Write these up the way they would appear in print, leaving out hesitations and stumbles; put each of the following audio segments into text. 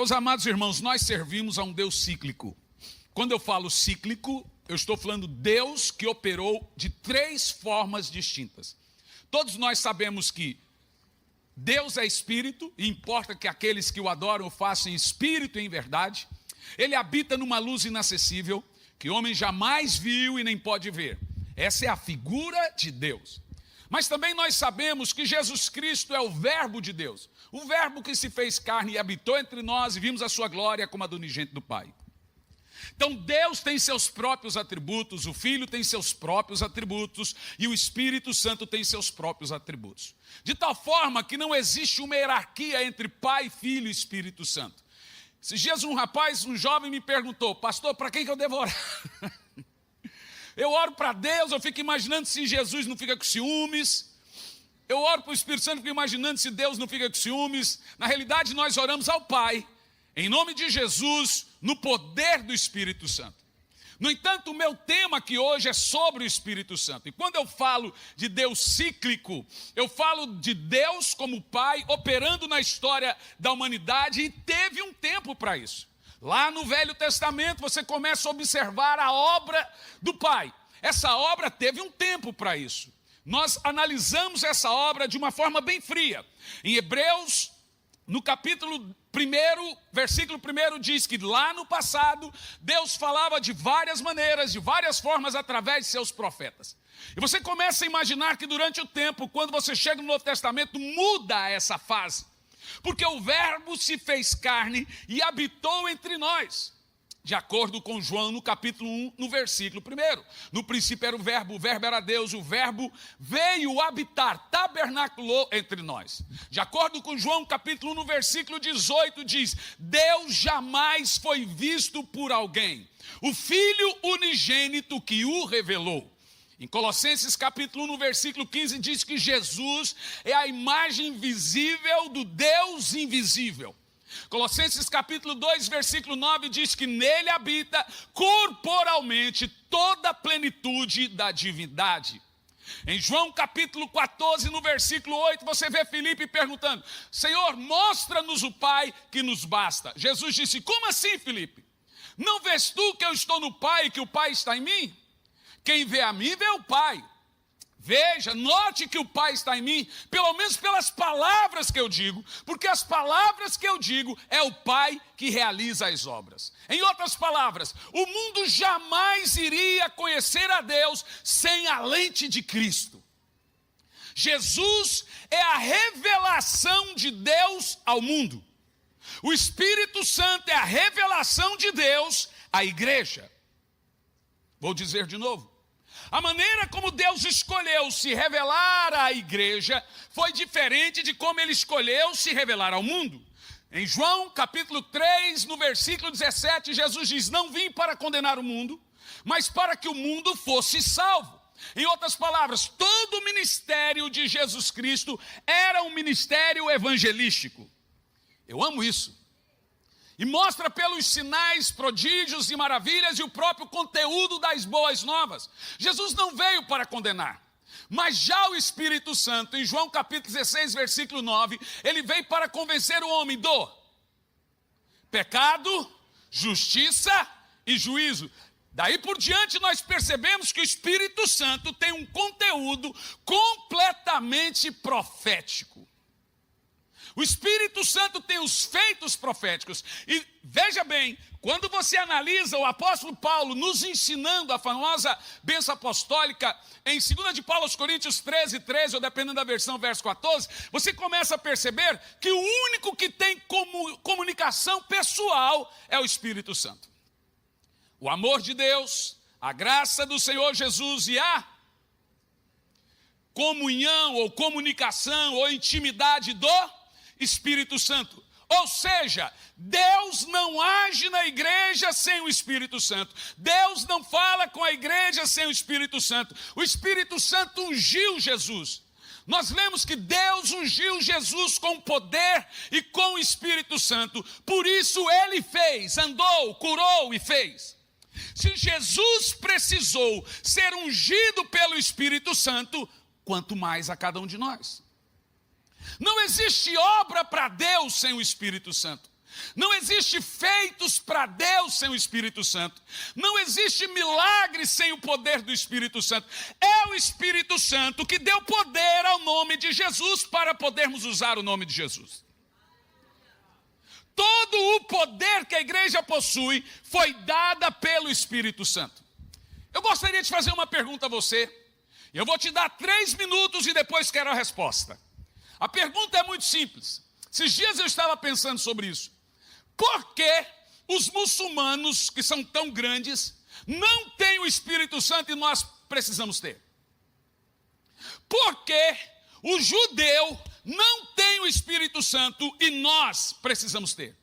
Meus amados irmãos, nós servimos a um Deus cíclico. Quando eu falo cíclico, eu estou falando Deus que operou de 3 formas distintas. Todos nós sabemos que Deus é espírito, e importa que aqueles que o adoram o façam em espírito e em verdade. Ele habita numa luz inacessível, que o homem jamais viu e nem pode ver. Essa é a figura de Deus. Mas também nós sabemos que Jesus Cristo é o verbo de Deus. O verbo que se fez carne e habitou entre nós e vimos a sua glória como a do unigênito do Pai. Então Deus tem seus próprios atributos, o Filho tem seus próprios atributos e o Espírito Santo tem seus próprios atributos. De tal forma que não existe uma hierarquia entre Pai, Filho e Espírito Santo. Esses dias um jovem me perguntou: pastor, para quem que eu devo orar? Eu oro para Deus, eu fico imaginando se Jesus não fica com ciúmes. Eu oro para o Espírito Santo, fico imaginando se Deus não fica com ciúmes. Na realidade, nós oramos ao Pai, em nome de Jesus, no poder do Espírito Santo. No entanto, o meu tema aqui hoje é sobre o Espírito Santo. E quando eu falo de Deus cíclico, eu falo de Deus como Pai operando na história da humanidade, e teve um tempo para isso. Lá no Velho Testamento você começa a observar a obra do Pai. Essa obra teve um tempo para isso. Nós analisamos essa obra de uma forma bem fria. Em Hebreus, no capítulo 1, versículo 1, diz que lá no passado, Deus falava de várias maneiras, de várias formas, através de seus profetas. E você começa a imaginar que durante o tempo, quando você chega no Novo Testamento, muda essa fase. Porque o verbo se fez carne e habitou entre nós. De acordo com João, no capítulo 1, no versículo 1. No princípio era o verbo era Deus, o verbo veio habitar, tabernaculou entre nós. De acordo com João, capítulo 1, no versículo 18, diz: Deus jamais foi visto por alguém, o Filho unigênito que o revelou. Em Colossenses capítulo 1, no versículo 15, diz que Jesus é a imagem visível do Deus invisível. Colossenses capítulo 2, versículo 9, diz que nele habita corporalmente toda a plenitude da divindade. Em João capítulo 14, no versículo 8, você vê Filipe perguntando: Senhor, mostra-nos o Pai que nos basta. Jesus disse: como assim, Filipe? Não vês tu que eu estou no Pai e que o Pai está em mim? Quem vê a mim, vê o Pai. Veja, note que o Pai está em mim, pelo menos pelas palavras que eu digo, porque as palavras que eu digo é o Pai que realiza as obras. Em outras palavras, o mundo jamais iria conhecer a Deus sem a lente de Cristo. Jesus é a revelação de Deus ao mundo. O Espírito Santo é a revelação de Deus à igreja. Vou dizer de novo. A maneira como Deus escolheu se revelar à igreja foi diferente de como ele escolheu se revelar ao mundo. Em João capítulo 3, no versículo 17, Jesus diz: não vim para condenar o mundo, mas para que o mundo fosse salvo. Em outras palavras, todo o ministério de Jesus Cristo era um ministério evangelístico. Eu amo isso. E mostra pelos sinais, prodígios e maravilhas e o próprio conteúdo das boas novas. Jesus não veio para condenar, mas já o Espírito Santo, em João capítulo 16, versículo 9, ele veio para convencer o homem do pecado, justiça e juízo. Daí por diante nós percebemos que o Espírito Santo tem um conteúdo completamente profético. O Espírito Santo tem os feitos proféticos. E veja bem, quando você analisa o apóstolo Paulo nos ensinando a famosa bênção apostólica em 2 de Paulo aos Coríntios 13, ou dependendo da versão, verso 14, você começa a perceber que o único que tem comunicação pessoal é o Espírito Santo. O amor de Deus, a graça do Senhor Jesus e a comunhão ou comunicação ou intimidade do Espírito Santo. Ou seja, Deus não age na igreja sem o Espírito Santo. Deus não fala com a igreja sem o Espírito Santo. O Espírito Santo ungiu Jesus. Nós lemos que Deus ungiu Jesus com poder e com o Espírito Santo. Por isso ele fez, andou, curou e fez. Se Jesus precisou ser ungido pelo Espírito Santo, quanto mais a cada um de nós. Não existe obra para Deus sem o Espírito Santo. Não existe feitos para Deus sem o Espírito Santo. Não existe milagre sem o poder do Espírito Santo. É o Espírito Santo que deu poder ao nome de Jesus para podermos usar o nome de Jesus. Todo o poder que a igreja possui foi dada pelo Espírito Santo. Eu gostaria de fazer uma pergunta a você. Eu vou te dar 3 minutos e depois quero a resposta. A pergunta é muito simples. Esses dias eu estava pensando sobre isso. Por que os muçulmanos, que são tão grandes, não têm o Espírito Santo e nós precisamos ter? Por que o judeu não tem o Espírito Santo e nós precisamos ter?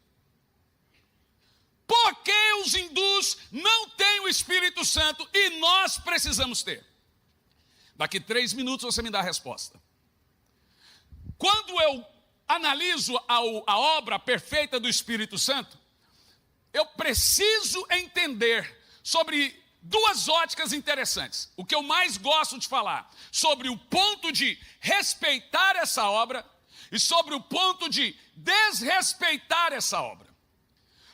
Por que os hindus não têm o Espírito Santo e nós precisamos ter? Daqui 3 minutos você me dá a resposta. Quando eu analiso a obra perfeita do Espírito Santo, eu preciso entender sobre 2 óticas interessantes. O que eu mais gosto de falar, sobre o ponto de respeitar essa obra e sobre o ponto de desrespeitar essa obra.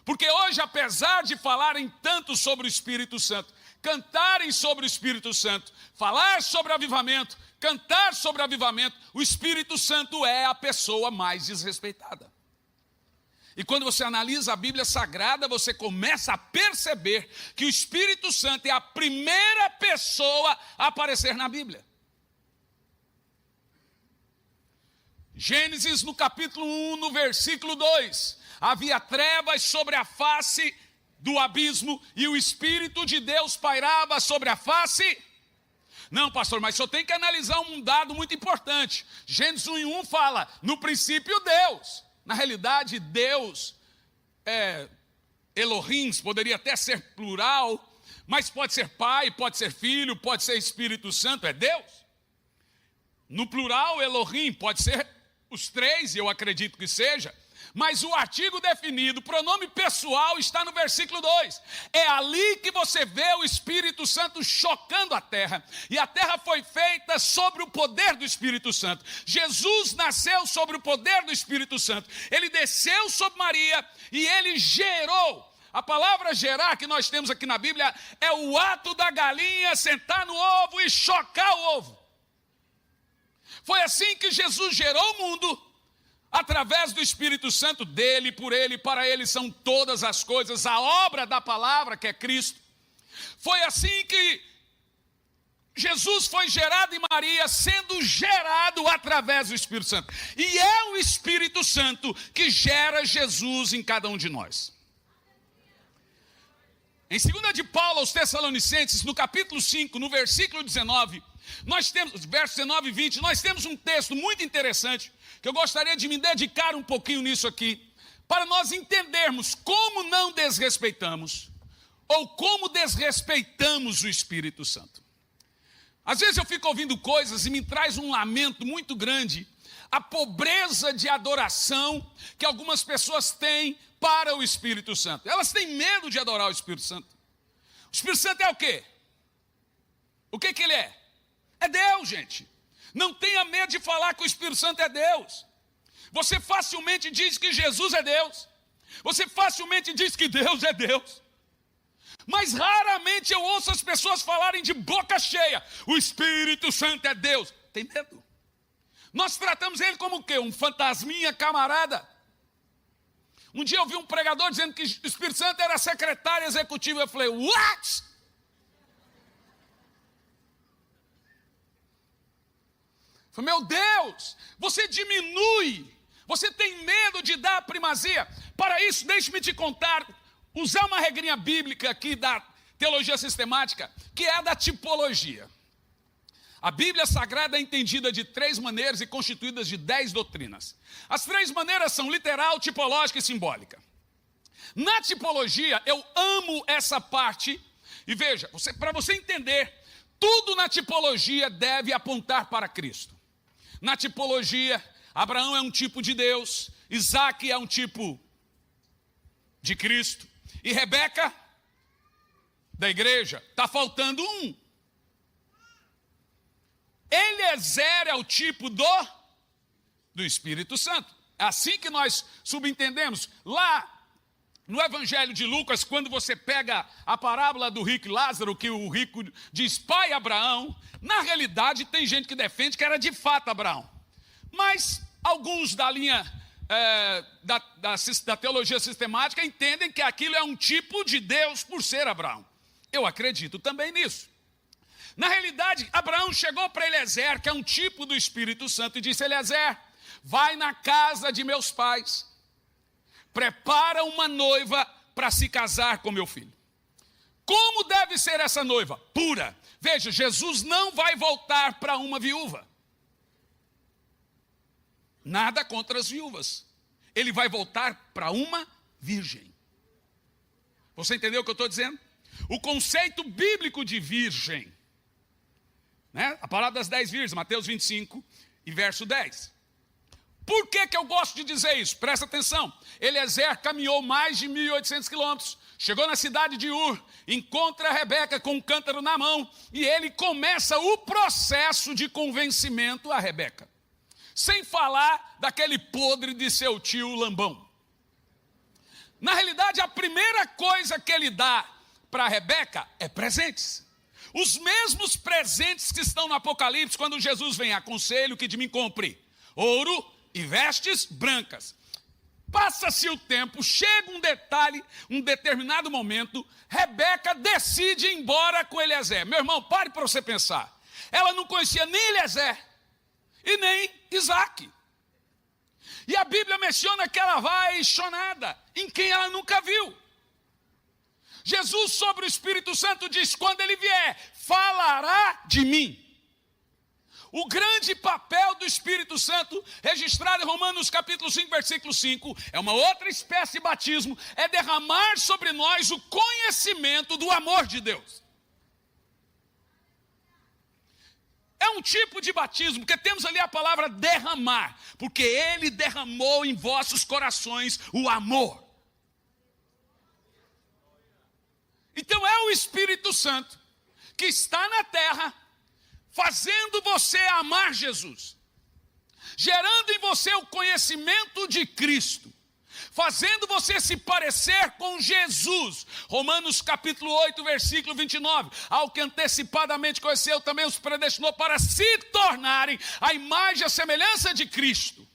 Porque hoje, apesar de falarem tanto sobre o Espírito Santo, cantarem sobre o Espírito Santo, falar sobre avivamento, cantar sobre avivamento, o Espírito Santo é a pessoa mais desrespeitada. E quando você analisa a Bíblia Sagrada, você começa a perceber que o Espírito Santo é a primeira pessoa a aparecer na Bíblia. Gênesis, no capítulo 1, no versículo 2, havia trevas sobre a face do abismo e o Espírito de Deus pairava sobre a face. Não, pastor, mas só tem que analisar um dado muito importante. Gênesis 1:1 fala, no princípio Deus. Na realidade, Deus, Elohim, poderia até ser plural, mas pode ser Pai, pode ser Filho, pode ser Espírito Santo, é Deus. No plural, Elohim, pode ser os 3, e eu acredito que seja. Mas o artigo definido, pronome pessoal, está no versículo 2. É ali que você vê o Espírito Santo chocando a terra. E a terra foi feita sobre o poder do Espírito Santo. Jesus nasceu sobre o poder do Espírito Santo. Ele desceu sobre Maria e ele gerou. A palavra gerar que nós temos aqui na Bíblia é o ato da galinha sentar no ovo e chocar o ovo. Foi assim que Jesus gerou o mundo. Através do Espírito Santo, dele, por ele, para ele são todas as coisas, a obra da palavra que é Cristo. Foi assim que Jesus foi gerado em Maria, sendo gerado através do Espírito Santo. E é o Espírito Santo que gera Jesus em cada um de nós. Em 2 de Paulo aos Tessalonicenses, no capítulo 5, no versículo 19, nós temos, versos 19 e 20, nós temos um texto muito interessante, que eu gostaria de me dedicar um pouquinho nisso aqui, para nós entendermos como não desrespeitamos, ou como desrespeitamos o Espírito Santo. Às vezes eu fico ouvindo coisas e me traz um lamento muito grande, a pobreza de adoração que algumas pessoas têm para o Espírito Santo. Elas têm medo de adorar o Espírito Santo. O Espírito Santo é o quê? O que ele é? É Deus, gente. Não tenha medo de falar que o Espírito Santo é Deus. Você facilmente diz que Jesus é Deus. Você facilmente diz que Deus é Deus. Mas raramente eu ouço as pessoas falarem de boca cheia, o Espírito Santo é Deus. Tem medo. Nós tratamos ele como o quê? Um fantasminha camarada. Um dia eu vi um pregador dizendo que o Espírito Santo era secretário executivo. Eu falei, what? Eu falei, meu Deus, você diminui, você tem medo de dar primazia. Para isso, deixe-me te contar, usar uma regrinha bíblica aqui da teologia sistemática, que é a da tipologia. A Bíblia Sagrada é entendida de 3 maneiras e constituída de 10 doutrinas. As 3 maneiras são literal, tipológica e simbólica. Na tipologia, eu amo essa parte. E veja, para você entender, tudo na tipologia deve apontar para Cristo. Na tipologia, Abraão é um tipo de Deus, Isaac é um tipo de Cristo, e Rebeca, da igreja, está faltando um. Eliezer é o tipo do Espírito Santo. É assim que nós subentendemos. Lá no Evangelho de Lucas, quando você pega a parábola do rico e Lázaro, que o rico diz pai Abraão, na realidade tem gente que defende que era de fato Abraão. Mas alguns da linha da teologia sistemática entendem que aquilo é um tipo de Deus por ser Abraão. Eu acredito também nisso. Na realidade, Abraão chegou para Eliezer, que é um tipo do Espírito Santo, e disse: Eliezer, vai na casa de meus pais, prepara uma noiva para se casar com meu filho. Como deve ser essa noiva? Pura. Veja, Jesus não vai voltar para uma viúva. Nada contra as viúvas. Ele vai voltar para uma virgem. Você entendeu o que eu estou dizendo? O conceito bíblico de virgem, né? A palavra das 10 virgens, Mateus 25 e verso 10. Por que eu gosto de dizer isso? Presta atenção. Eliezer caminhou mais de 1.800 quilômetros, chegou na cidade de Ur, encontra a Rebeca com um cântaro na mão, e ele começa o processo de convencimento a Rebeca. Sem falar daquele podre de seu tio Lambão. Na realidade, a primeira coisa que ele dá para Rebeca é presentes. Os mesmos presentes que estão no Apocalipse, quando Jesus vem: aconselho que de mim compre ouro e vestes brancas. Passa-se o tempo, chega um determinado momento, Rebeca decide ir embora com Eliezer. Meu irmão, pare para você pensar. Ela não conhecia nem Eliezer e nem Isaac. E a Bíblia menciona que ela vai chonada em quem ela nunca viu. Jesus, sobre o Espírito Santo, diz: quando ele vier, falará de mim. O grande papel do Espírito Santo, registrado em Romanos capítulo 5, versículo 5, é uma outra espécie de batismo, é derramar sobre nós o conhecimento do amor de Deus. É um tipo de batismo, porque temos ali a palavra derramar, porque ele derramou em vossos corações o amor. Então é o Espírito Santo que está na terra, fazendo você amar Jesus, gerando em você o conhecimento de Cristo, fazendo você se parecer com Jesus. Romanos capítulo 8, versículo 29. Ao que antecipadamente conheceu, também os predestinou para se tornarem a imagem e a semelhança de Cristo.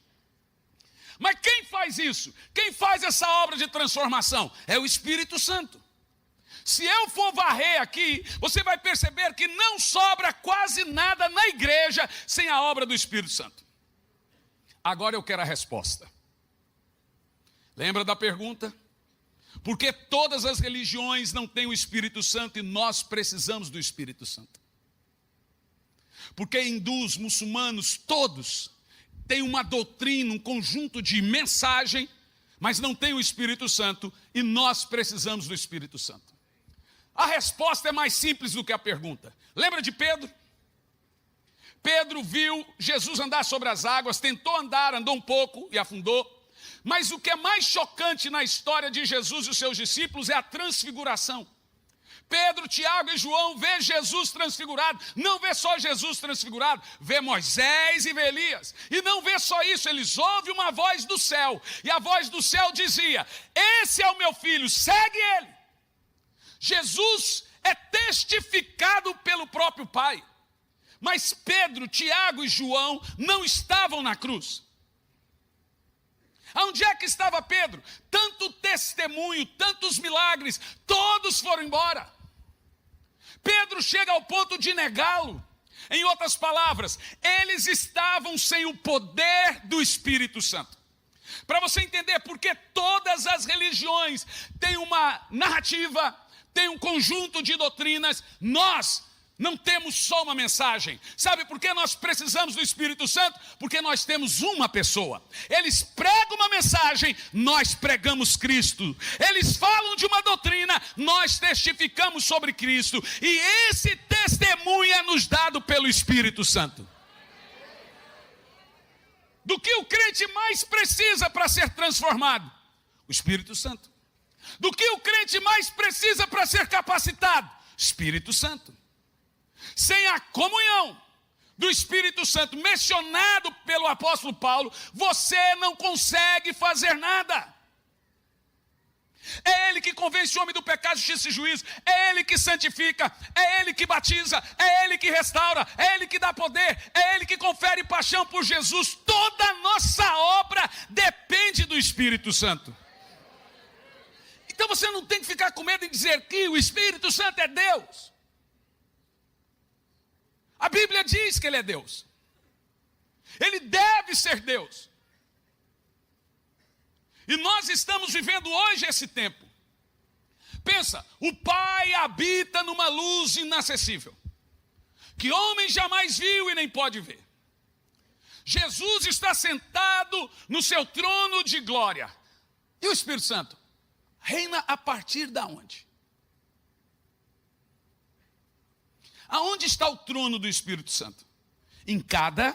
Mas quem faz isso? Quem faz essa obra de transformação? É o Espírito Santo. Se eu for varrer aqui, você vai perceber que não sobra quase nada na igreja sem a obra do Espírito Santo. Agora eu quero a resposta. Lembra da pergunta? Por que todas as religiões não têm o Espírito Santo e nós precisamos do Espírito Santo? Porque hindus, muçulmanos, todos têm uma doutrina, um conjunto de mensagem, mas não têm o Espírito Santo e nós precisamos do Espírito Santo. A resposta é mais simples do que a pergunta. Lembra de Pedro? Pedro viu Jesus andar sobre as águas, tentou andar, andou um pouco e afundou. Mas o que é mais chocante na história de Jesus e os seus discípulos é a transfiguração. Pedro, Tiago e João vê Jesus transfigurado. Não vê só Jesus transfigurado, vê Moisés e vê Elias. E não vê só isso, eles ouvem uma voz do céu. E a voz do céu dizia: esse é o meu filho, segue ele. Jesus é testificado pelo próprio Pai. Mas Pedro, Tiago e João não estavam na cruz. Onde é que estava Pedro? Tanto testemunho, tantos milagres, todos foram embora. Pedro chega ao ponto de negá-lo. Em outras palavras, eles estavam sem o poder do Espírito Santo. Para você entender por que todas as religiões têm uma narrativa, têm um conjunto de doutrinas, nós não temos só uma mensagem. Sabe por que nós precisamos do Espírito Santo? Porque nós temos uma pessoa. Eles pregam uma mensagem, nós pregamos Cristo. Eles falam de uma doutrina, nós testificamos sobre Cristo. E esse testemunho é nos dado pelo Espírito Santo. Do que o crente mais precisa para ser transformado? O Espírito Santo. Do que o crente mais precisa para ser capacitado? Espírito Santo. Sem a comunhão, do Espírito Santo, mencionado pelo apóstolo Paulo, você não consegue fazer nada. É Ele que convence o homem do pecado, justiça e juízo. É Ele que santifica. É Ele que batiza. É Ele que restaura. É Ele que dá poder. É Ele que confere paixão por Jesus. Toda a nossa obra depende do Espírito Santo. Então você não tem que ficar com medo de dizer que o Espírito Santo é Deus. A Bíblia diz que Ele é Deus. Ele deve ser Deus. E nós estamos vivendo hoje esse tempo. Pensa, o Pai habita numa luz inacessível, que homem jamais viu e nem pode ver. Jesus está sentado no seu trono de glória. E o Espírito Santo reina a partir de onde? Aonde está o trono do Espírito Santo? Em cada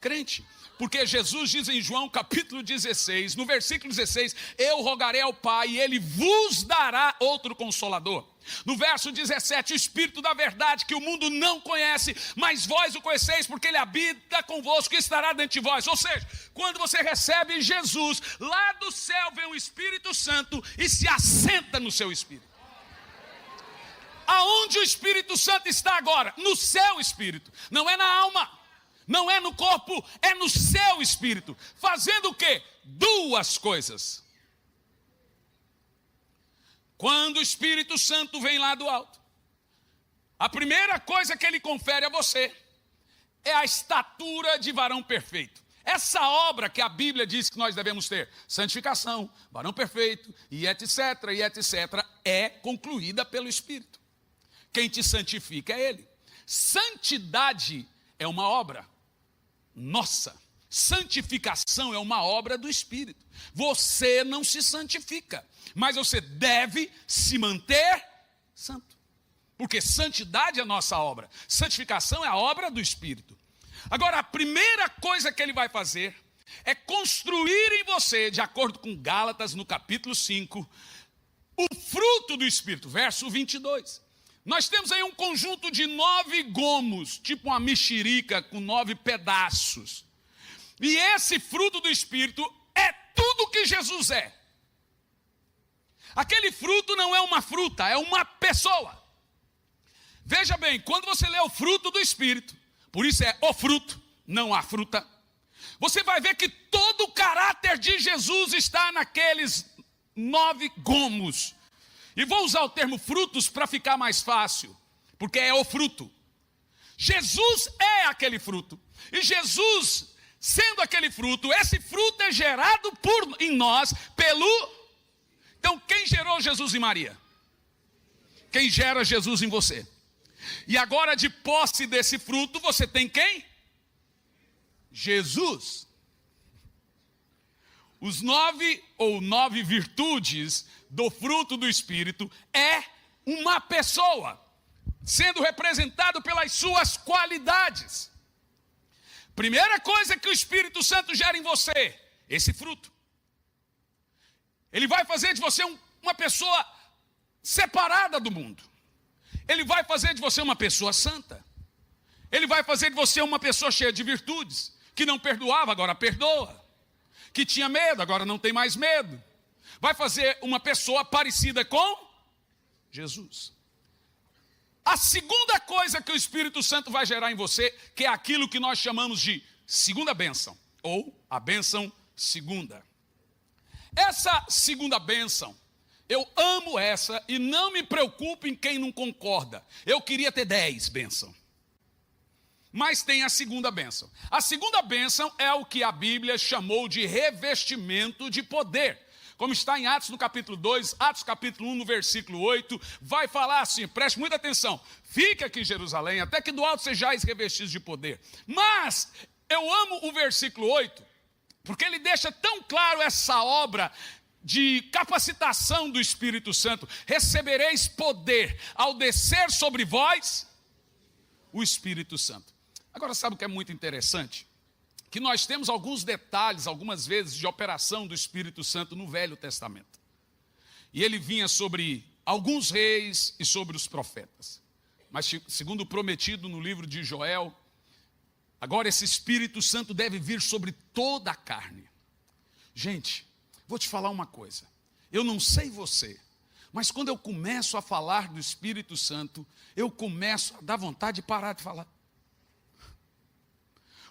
crente. Porque Jesus diz em João capítulo 16, no versículo 16, eu rogarei ao Pai e Ele vos dará outro Consolador. No verso 17, o Espírito da verdade que o mundo não conhece, mas vós o conheceis porque Ele habita convosco e estará dentro de vós. Ou seja, quando você recebe Jesus, lá do céu vem o Espírito Santo e se assenta no seu espírito. Aonde o Espírito Santo está agora? No seu espírito, não é na alma. Não é no corpo, é no seu espírito. Fazendo o quê? Duas coisas. Quando o Espírito Santo vem lá do alto, a primeira coisa que ele confere a você é a estatura de varão perfeito. Essa obra que a Bíblia diz que nós devemos ter, santificação, varão perfeito, e etc, é concluída pelo Espírito. Quem te santifica é Ele. Santidade é uma obra nossa. Santificação é uma obra do Espírito. Você não se santifica, mas você deve se manter santo. Porque santidade é a nossa obra. Santificação é a obra do Espírito. Agora, a primeira coisa que ele vai fazer é construir em você, de acordo com Gálatas, no capítulo 5, o fruto do Espírito, verso 22. Nós temos aí um conjunto de 9 gomos, tipo uma mexerica com 9 pedaços. E esse fruto do Espírito é tudo que Jesus é. Aquele fruto não é uma fruta, é uma pessoa. Veja bem, quando você lê o fruto do Espírito, por isso é o fruto, não a fruta, você vai ver que todo o caráter de Jesus está naqueles 9 gomos. E vou usar o termo frutos para ficar mais fácil, porque é o fruto. Jesus é aquele fruto. E Jesus, sendo aquele fruto, esse fruto é gerado em nós pelo... Então, quem gerou Jesus em Maria? Quem gera Jesus em você? E agora, de posse desse fruto, você tem quem? Jesus. Os 9 ou 9 virtudes do fruto do Espírito é uma pessoa, sendo representado pelas suas qualidades. Primeira coisa que o Espírito Santo gera em você, esse fruto. Ele vai fazer de você uma pessoa separada do mundo. Ele vai fazer de você uma pessoa santa. Ele vai fazer de você uma pessoa cheia de virtudes, que não perdoava, agora perdoa. Que tinha medo, agora não tem mais medo. Vai fazer uma pessoa parecida com Jesus. A segunda coisa que o Espírito Santo vai gerar em você, que é aquilo que nós chamamos de segunda bênção, ou a bênção segunda. Essa segunda bênção, eu amo essa e não me preocupo em quem não concorda. Eu queria ter 10 bênçãos. Mas tem a segunda bênção. A segunda bênção é o que a Bíblia chamou de revestimento de poder. Como está em Atos no capítulo 2, Atos capítulo 1 no versículo 8, vai falar assim, preste muita atenção. Fique aqui em Jerusalém, até que do alto sejais revestidos de poder. Mas eu amo o versículo 8, porque ele deixa tão claro essa obra de capacitação do Espírito Santo. Recebereis poder ao descer sobre vós o Espírito Santo. Agora, sabe o que é muito interessante? Que nós temos alguns detalhes, algumas vezes, de operação do Espírito Santo no Velho Testamento. E ele vinha sobre alguns reis e sobre os profetas. Mas, segundo o prometido no livro de Joel, Agora esse Espírito Santo deve vir sobre toda a carne. Gente, vou te falar uma coisa. Eu não sei você, mas quando eu começo a falar do Espírito Santo, eu começo a dar vontade de parar de falar.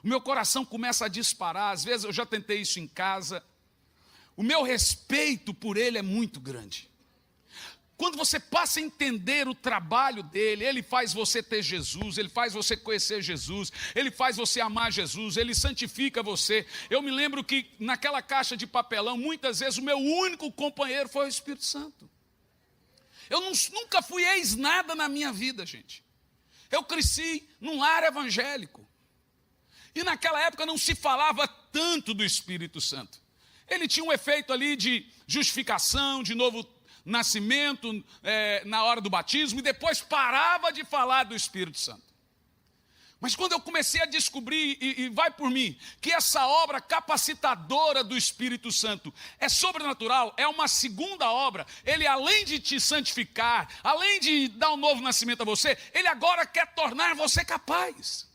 O meu coração começa a disparar, às vezes eu já tentei isso em casa. O meu respeito por ele é muito grande. Quando você passa a entender o trabalho dele, ele faz você ter Jesus, ele faz você conhecer Jesus, ele faz você amar Jesus, ele santifica você. Eu me lembro que naquela caixa de papelão, muitas vezes o meu único companheiro foi o Espírito Santo. Eu nunca fui ex-nada na minha vida, gente. Eu cresci num lar evangélico. E naquela época não se falava tanto do Espírito Santo. Ele tinha um efeito ali de justificação, de novo nascimento, na hora do batismo, e depois parava de falar do Espírito Santo. Mas quando eu comecei a descobrir, e vai por mim, que essa obra capacitadora do Espírito Santo é sobrenatural, é uma segunda obra, ele além de te santificar, além de dar um novo nascimento a você, ele agora quer tornar você capaz.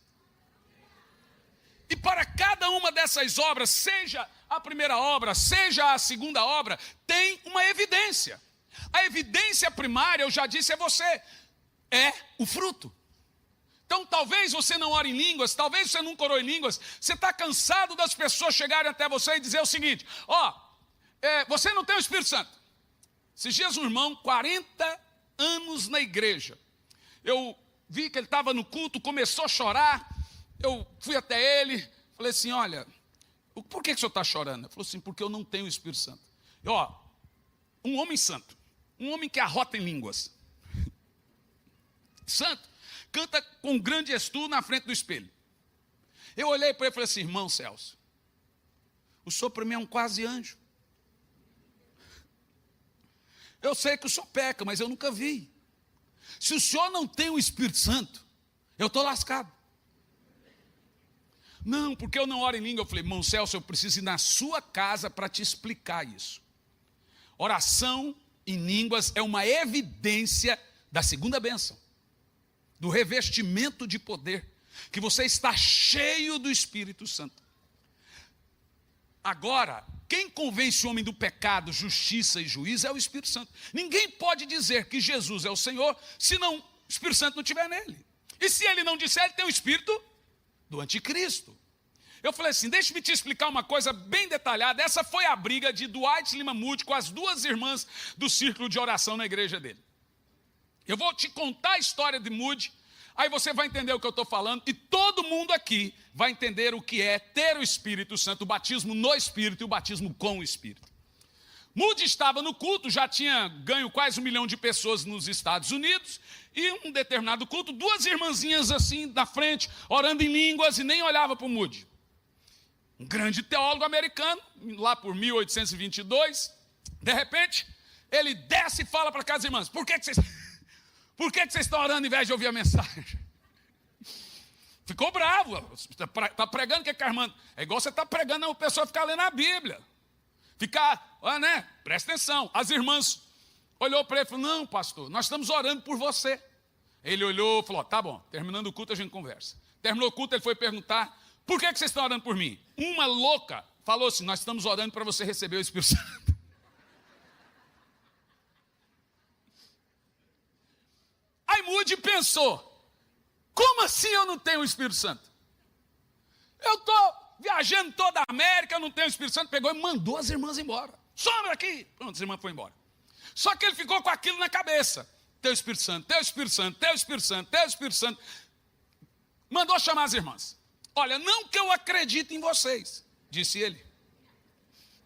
E para cada uma dessas obras, seja a primeira obra, seja a segunda obra, tem uma evidência. A evidência primária, eu já disse, é você, é o fruto. Então talvez você não ore em línguas, talvez você nunca orou em línguas, você está cansado das pessoas chegarem até você e dizer o seguinte, você não tem o Espírito Santo. Esses dias um irmão, 40 anos na igreja, eu vi que ele estava no culto, começou a chorar, eu fui até ele, falei assim, olha, por que o senhor está chorando? Ele falou assim, porque eu não tenho o Espírito Santo. Um homem santo, um homem que arrota em línguas, santo, canta com grande estudo na frente do espelho. Eu olhei para ele e falei assim, irmão Celso, o senhor para mim é um quase anjo. Eu sei que o senhor peca, mas eu nunca vi. Se o senhor não tem o Espírito Santo, eu estou lascado. Não, porque eu não oro em língua. Eu falei, irmão Celso, eu preciso ir na sua casa para te explicar isso. Oração em línguas é uma evidência da segunda bênção, do revestimento de poder, que você está cheio do Espírito Santo. Agora, quem convence o homem do pecado, justiça e juízo é o Espírito Santo. Ninguém pode dizer que Jesus é o Senhor, se não, o Espírito Santo não estiver nele. E se ele não disser, ele tem o Espírito do anticristo. Eu falei assim, deixa-me te explicar uma coisa bem detalhada. Essa foi a briga de Dwight Lyman Moody com as duas irmãs do círculo de oração na igreja dele. Eu vou te contar a história de Moody, aí você vai entender o que eu estou falando, e todo mundo aqui vai entender o que é ter o Espírito Santo, o batismo no Espírito e o batismo com o Espírito. Moody estava no culto, já tinha ganho quase 1 milhão de pessoas nos Estados Unidos, e um determinado culto, duas irmãzinhas assim na frente, orando em línguas, e nem olhava para o Moody. Um grande teólogo americano, lá por 1822, de repente, ele desce e fala para aquelas irmãs, por que vocês estão orando em vez de ouvir a mensagem? Ficou bravo, está pregando o que é irmã? É igual você está pregando, a pessoa ficar lendo a Bíblia. Presta atenção. As irmãs olhou para ele e falou, não pastor, nós estamos orando por você. Ele olhou e falou, tá bom, terminando o culto a gente conversa. Terminou o culto, ele foi perguntar, por que vocês estão orando por mim? Uma louca falou assim, nós estamos orando para você receber o Espírito Santo. Aí Moody pensou, como assim eu não tenho o Espírito Santo? Eu estou viajando toda a América, eu não tenho o Espírito Santo. Pegou e mandou as irmãs embora. Some daqui. Pronto, as irmãs foram embora. Só que ele ficou com aquilo na cabeça. Teu Espírito Santo, teu Espírito Santo, teu Espírito Santo, teu Espírito Santo. Mandou chamar as irmãs. Olha, não que eu acredite em vocês, disse ele.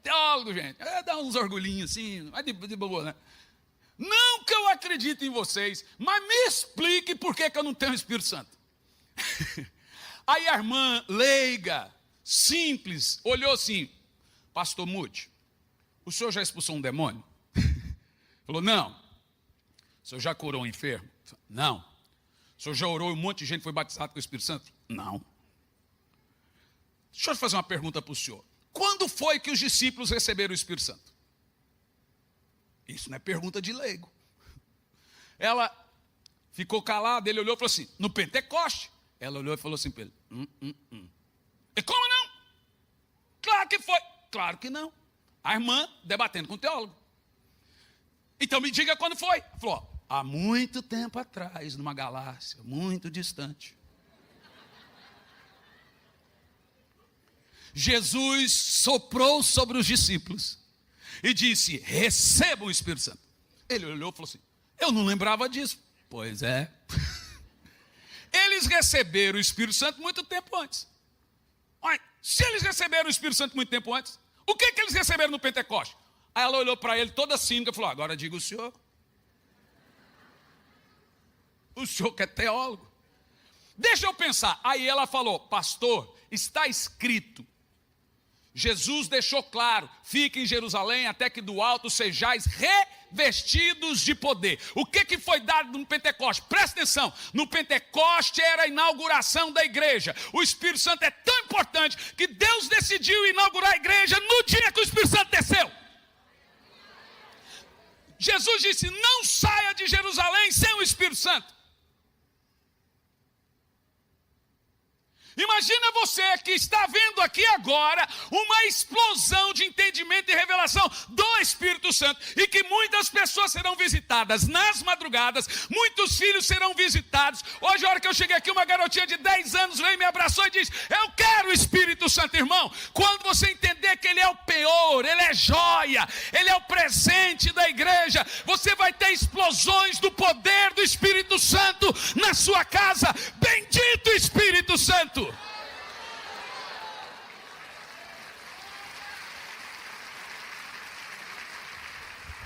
Teólogo, gente, dá uns orgulhinhos assim, vai de boa, né? Não que eu acredite em vocês, mas me explique por que eu não tenho o Espírito Santo. Aí a irmã leiga, simples, olhou assim, pastor Moody, o senhor já expulsou um demônio? Falou, não. O senhor já curou um enfermo? Não. O senhor já orou e um monte de gente foi batizado com o Espírito Santo? Não. Deixa eu fazer uma pergunta para o senhor. Quando foi que os discípulos receberam o Espírito Santo? Isso não é pergunta de leigo. Ela ficou calada, ele olhou e falou assim, no Pentecoste. Ela olhou e falou assim para ele: E como não? Claro que foi. Claro que não. A irmã debatendo com o teólogo. Então me diga quando foi. Ela falou: há muito tempo atrás, numa galáxia muito distante. Jesus soprou sobre os discípulos e disse: recebam o Espírito Santo. Ele olhou e falou assim: eu não lembrava disso. Pois é. Eles receberam o Espírito Santo muito tempo antes. Olha, se eles receberam o Espírito Santo muito tempo antes, o que eles receberam no Pentecoste? Aí ela olhou para ele toda cínica e falou: agora diga o senhor. O senhor que é teólogo. Deixa eu pensar. Aí ela falou: pastor, está escrito. Jesus deixou claro: fique em Jerusalém até que do alto sejais revestidos de poder. O que foi dado no Pentecoste? Presta atenção, no Pentecoste era a inauguração da igreja. O Espírito Santo é tão importante que Deus decidiu inaugurar a igreja no dia que o Espírito Santo desceu. Jesus disse: não saia de Jerusalém sem o Espírito Santo. Imagina você que está vendo aqui agora uma explosão de entendimento e revelação do Espírito Santo, e que muitas pessoas serão visitadas nas madrugadas, muitos filhos serão visitados. Hoje, a hora que eu cheguei aqui, uma garotinha de 10 anos veio, me abraçou e disse: eu quero o Espírito Santo. Irmão, quando você entender que ele é o peor, ele é joia, ele é o presente da igreja, você vai ter explosões do poder do Espírito Santo na sua casa. Bendito Espírito Santo.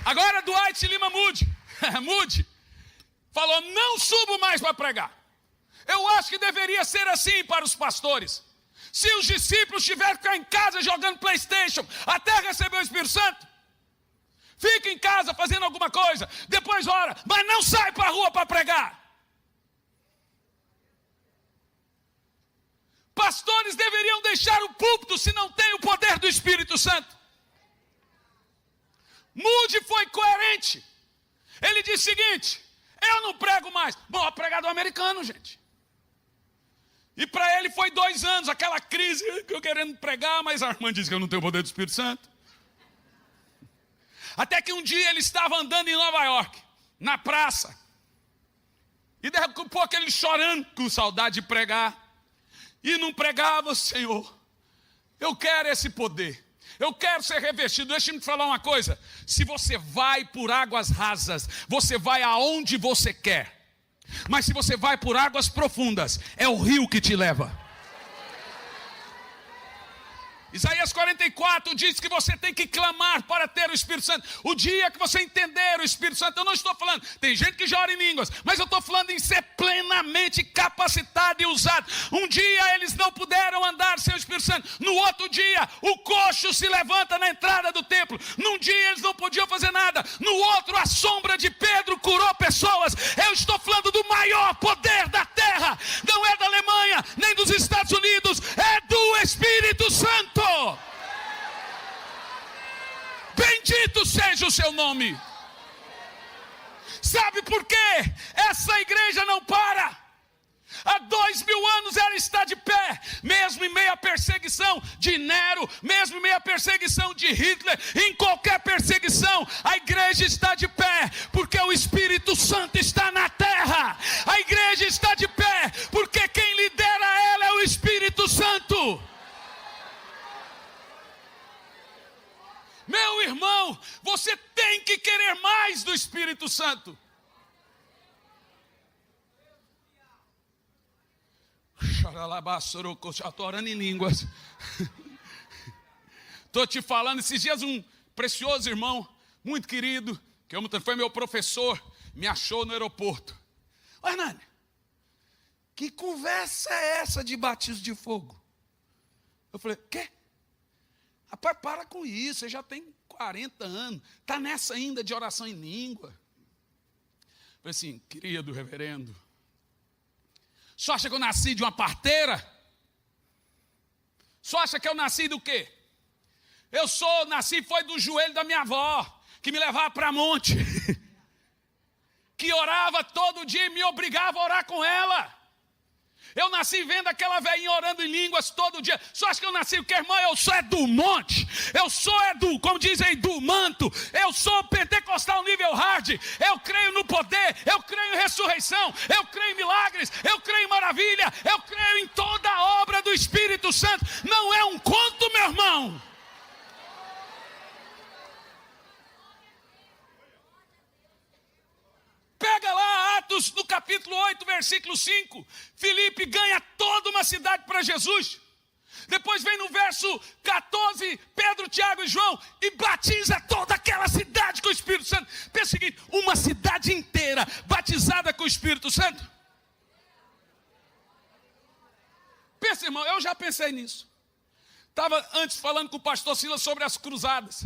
Agora Dwight Lima Moody falou: não subo mais para pregar. Eu acho que deveria ser assim para os pastores. Se os discípulos tiverem que ficar em casa jogando PlayStation até receber o Espírito Santo, fica em casa fazendo alguma coisa, depois ora, mas não sai para a rua para pregar. Pastores deveriam deixar o púlpito se não tem o poder do Espírito Santo. Moody foi coerente. Ele disse o seguinte: eu não prego mais. Bom, pregador americano, gente. E para ele foi 2 anos, aquela crise, eu querendo pregar, mas a irmã disse que eu não tenho o poder do Espírito Santo. Até que um dia ele estava andando em Nova York, na praça, e de repente ele chorando, com saudade de pregar. E não pregava: Senhor, eu quero esse poder, eu quero ser revestido. Deixa eu te falar uma coisa: se você vai por águas rasas, você vai aonde você quer. Mas se você vai por águas profundas, é o rio que te leva. Isaías 44 diz que você tem que clamar para ter o Espírito Santo. O dia que você entender o Espírito Santo, eu não estou falando, tem gente que já ora em línguas, mas eu estou falando em ser plenamente capacitado e usado. Um dia eles não puderam andar sem o Espírito Santo. No outro dia, o coxo se levanta na entrada do templo. Num dia eles não podiam fazer nada. No outro, a sombra de Pedro curou pessoas. Eu estou falando do maior poder da terra. Não é da Alemanha, nem dos Estados Unidos, é do Espírito Santo. Bendito seja o seu nome. Sabe por quê? Essa igreja não para. Há 2000 anos ela está de pé, mesmo em meio à perseguição de Nero, mesmo em meio à perseguição de Hitler, em qualquer perseguição, a igreja está de pé, porque o Espírito Santo está na terra. A igreja está de pé, porque quem lidera ela é o Espírito Santo. Meu irmão, você tem que querer mais do Espírito Santo. Estou orando em línguas. Estou te falando, esses dias um precioso irmão, muito querido, que foi meu professor, me achou no aeroporto. Ô Hernani, que conversa é essa de batismo de fogo? Eu falei: quê? Rapaz, para com isso, você já tem 40 anos, está nessa ainda de oração em língua. Eu falei assim: querido reverendo, só acha que eu nasci de uma parteira? Só acha que eu nasci do quê? Nasci foi do joelho da minha avó, que me levava para monte, que orava todo dia e me obrigava a orar com ela. Eu nasci vendo aquela velhinha orando em línguas todo dia. Só acho que eu nasci porque, irmão, eu sou do monte. Eu sou como dizem, do manto. Eu sou pentecostal nível hard. Eu creio no poder. Eu creio em ressurreição. Eu creio em milagres. Eu creio em maravilha. Eu creio em toda a obra do Espírito Santo. Não é um conto, meu irmão. Pega lá Atos no capítulo 8, versículo 5. Filipe ganha toda uma cidade para Jesus. Depois vem no verso 14, Pedro, Tiago e João, e batiza toda aquela cidade com o Espírito Santo. Pensa o seguinte, uma cidade inteira batizada com o Espírito Santo. Pensa, irmão, eu já pensei nisso. Estava antes falando com o pastor Silas sobre as cruzadas.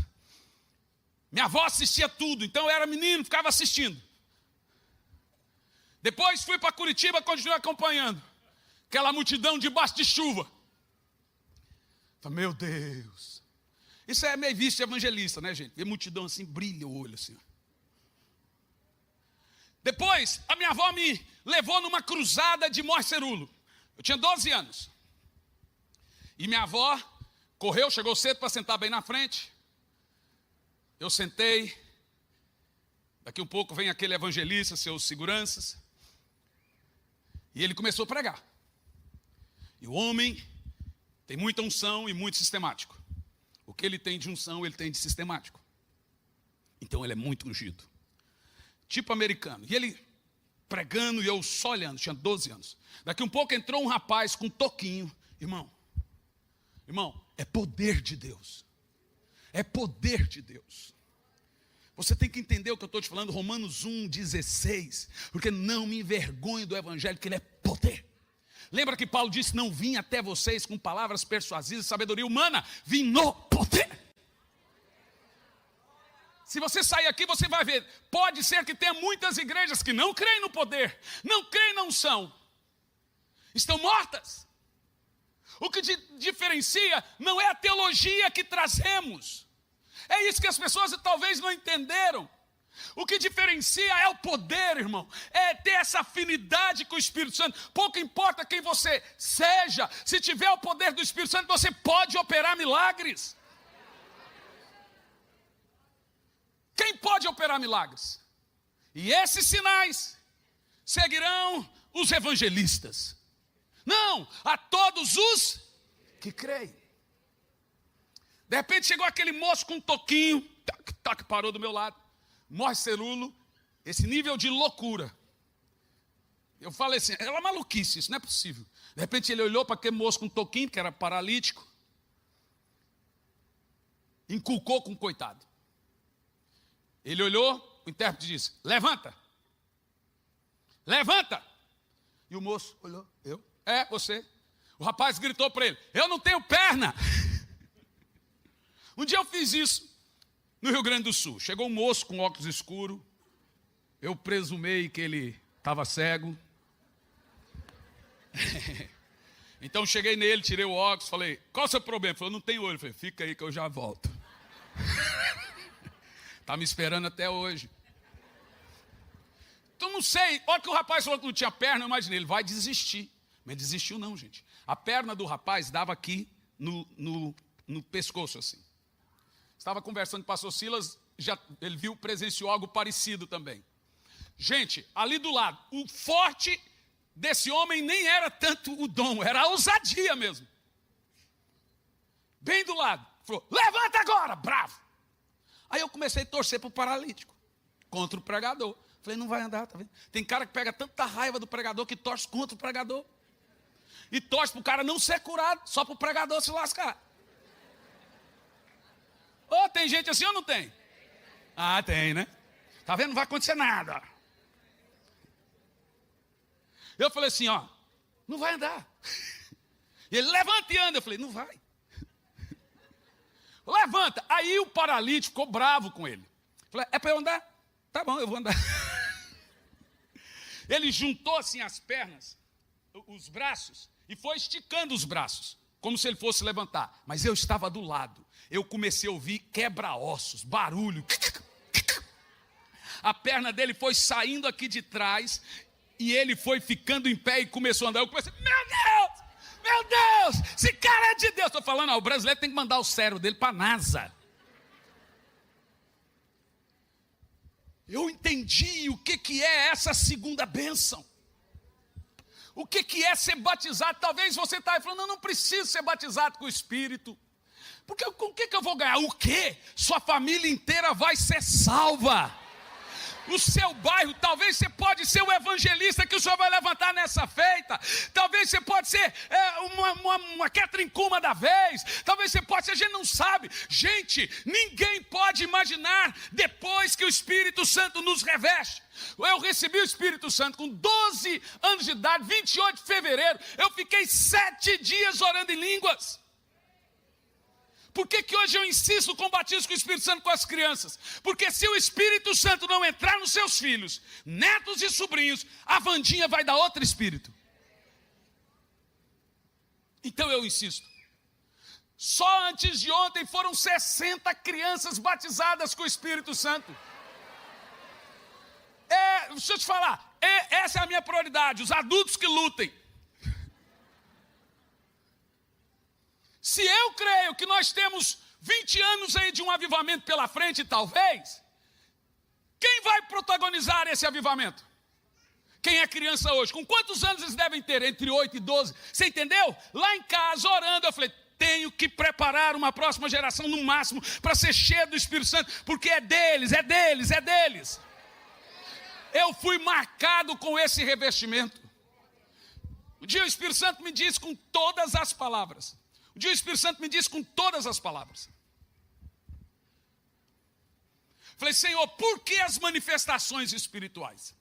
Minha avó assistia tudo, então eu era menino, ficava assistindo. Depois fui para Curitiba, continuei acompanhando. Aquela multidão debaixo de chuva. Falei, meu Deus. Isso é meio visto de evangelista, né, gente? Ver multidão assim, brilha o olho assim. Depois, a minha avó me levou numa cruzada de Morcerulo. Eu tinha 12 anos. E minha avó correu, chegou cedo para sentar bem na frente. Eu sentei. Daqui um pouco vem aquele evangelista, seus seguranças. E ele começou a pregar. E o homem tem muita unção e muito sistemático. O que ele tem de unção, ele tem de sistemático. Então ele é muito ungido. Tipo americano. E ele pregando e eu só olhando, tinha 12 anos. Daqui um pouco entrou um rapaz com um toquinho. Irmão, é poder de Deus. É poder de Deus. Você tem que entender o que eu estou te falando, Romanos 1,16. Porque não me envergonho do evangelho, que ele é poder. Lembra que Paulo disse, não vim até vocês com palavras persuasivas, sabedoria humana, vim no poder. Se você sair aqui, você vai ver, pode ser que tenha muitas igrejas que não creem no poder, não creem na unção, estão mortas. O que diferencia não é a teologia que trazemos. É isso que as pessoas talvez não entenderam. O que diferencia é o poder, irmão. É ter essa afinidade com o Espírito Santo. Pouco importa quem você seja. Se tiver o poder do Espírito Santo, você pode operar milagres. Quem pode operar milagres? E esses sinais seguirão os evangelistas. Não, a todos os que creem. De repente chegou aquele moço com um toquinho, tac, parou do meu lado. Morcerulo, esse nível de loucura. Eu falei assim, é uma maluquice, isso não é possível. De repente ele olhou para aquele moço com um toquinho, que era paralítico. Inculcou com o coitado. Ele olhou, o intérprete disse, levanta. Levanta. E o moço olhou, eu? É, você. O rapaz gritou para ele, eu não tenho perna. Um dia eu fiz isso no Rio Grande do Sul. Chegou um moço com óculos escuros. Eu presumei que ele estava cego. Então cheguei nele, tirei o óculos, falei, qual é o seu problema? Ele falou, não tem olho. Eu falei, fica aí que eu já volto. Está me esperando até hoje. Então não sei, a hora que o rapaz falou que não tinha perna, eu imaginei, ele vai desistir. Mas desistiu não, gente. A perna do rapaz dava aqui no pescoço assim. Estava conversando com o pastor Silas, ele viu, presenciou algo parecido também. Gente, ali do lado, o forte desse homem nem era tanto o dom, era a ousadia mesmo. Bem do lado, falou, levanta agora, bravo. Aí eu comecei a torcer para o paralítico, contra o pregador. Falei, não vai andar, tá vendo? Tem cara que pega tanta raiva do pregador que torce contra o pregador. E torce para o cara não ser curado, só para o pregador se lascar. Ou tem gente assim ou não tem? Ah, tem, né? Tá vendo? Não vai acontecer nada. Eu falei assim, ó, não vai andar. E ele levanta e anda. Eu falei, não vai. Levanta. Aí o paralítico ficou bravo com ele. Eu falei, é para eu andar? Tá bom, eu vou andar. Ele juntou assim as pernas, os braços, e foi esticando os braços, como se ele fosse levantar. Mas eu estava do lado. Eu comecei a ouvir quebra-ossos, barulho. A perna dele foi saindo aqui de trás. E ele foi ficando em pé e começou a andar. Eu comecei, meu Deus, esse cara é de Deus. Estou falando, o brasileiro tem que mandar o cérebro dele para a NASA. Eu entendi o que é essa segunda bênção. O que é ser batizado? Talvez você está aí falando, não preciso ser batizado com o Espírito. Porque com o que eu vou ganhar? O quê? Sua família inteira vai ser salva. O seu bairro, talvez você pode ser o evangelista que o Senhor vai levantar nessa feita. Talvez você pode ser uma Catherine Kuma da vez. Talvez você pode ser, a gente não sabe. Gente, ninguém pode imaginar depois que o Espírito Santo nos reveste. Eu recebi o Espírito Santo com 12 anos de idade, 28 de fevereiro. Eu fiquei 7 dias orando em línguas. Por que hoje eu insisto com o batismo com o Espírito Santo com as crianças? Porque se o Espírito Santo não entrar nos seus filhos, netos e sobrinhos, a Vandinha vai dar outro espírito. Então eu insisto. Só antes de ontem foram 60 crianças batizadas com o Espírito Santo. Deixa eu te falar, essa é a minha prioridade, os adultos que lutem. Se eu creio que nós temos 20 anos aí de um avivamento pela frente, talvez, quem vai protagonizar esse avivamento? Quem é criança hoje? Com quantos anos eles devem ter? Entre 8 e 12. Você entendeu? Lá em casa, orando, eu falei, tenho que preparar uma próxima geração no máximo para ser cheia do Espírito Santo, porque é deles. Eu fui marcado com esse revestimento. Um dia o Espírito Santo me disse com todas as palavras. Um dia o Espírito Santo me disse com todas as palavras. Falei, Senhor, por que as manifestações espirituais?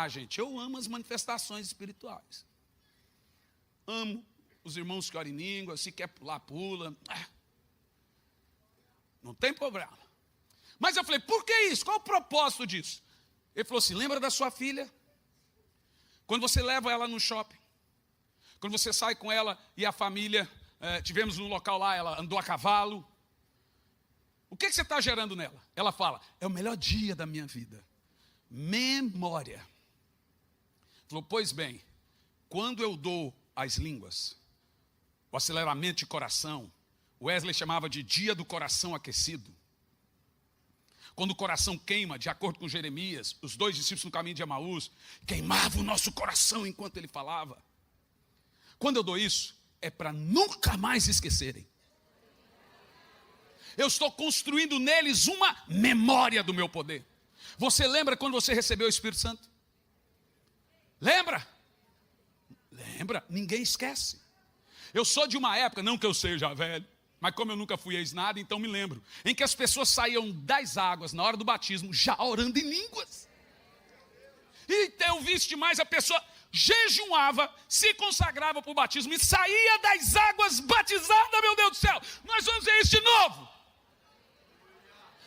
Gente, eu amo as manifestações espirituais. Amo os irmãos que oram em língua, se quer pular, pula. Não tem problema. Mas eu falei, por que isso? Qual o propósito disso? Ele falou assim, lembra da sua filha? Quando você leva ela no shopping, quando você sai com ela e a família, tivemos no local lá, ela andou a cavalo. O que você está gerando nela? Ela fala, é o melhor dia da minha vida. Memória. Falou, pois bem, quando eu dou as línguas, o aceleramento de coração, Wesley chamava de dia do coração aquecido. Quando o coração queima, de acordo com Jeremias, os 2 discípulos no caminho de Emaús, queimava o nosso coração enquanto ele falava. Quando eu dou isso, é para nunca mais esquecerem. Eu estou construindo neles uma memória do meu poder. Você lembra quando você recebeu o Espírito Santo? Lembra? Lembra? Ninguém esquece. Eu sou de uma época, não que eu seja velho, mas como eu nunca fui ex-nada, então me lembro, em que as pessoas saíam das águas na hora do batismo, já orando em línguas. E eu vi demais, a pessoa jejuava, se consagrava para o batismo e saía das águas batizada, meu Deus do céu. Nós vamos ver isso de novo.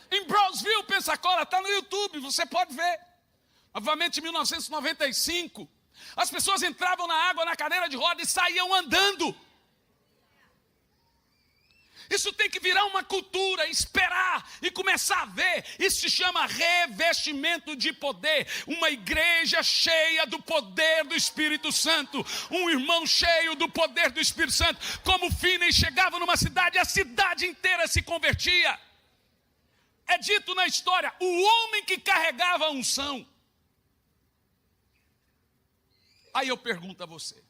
Em Brownsville, Pensacola, está no YouTube, você pode ver. Novamente em 1995, as pessoas entravam na água na cadeira de roda e saíam andando. Isso tem que virar uma cultura, esperar e começar a ver. Isso se chama revestimento de poder. Uma igreja cheia do poder do Espírito Santo. Um irmão cheio do poder do Espírito Santo. Como Finney chegava numa cidade, a cidade inteira se convertia. É dito na história, o homem que carregava a unção. Aí eu pergunto a você.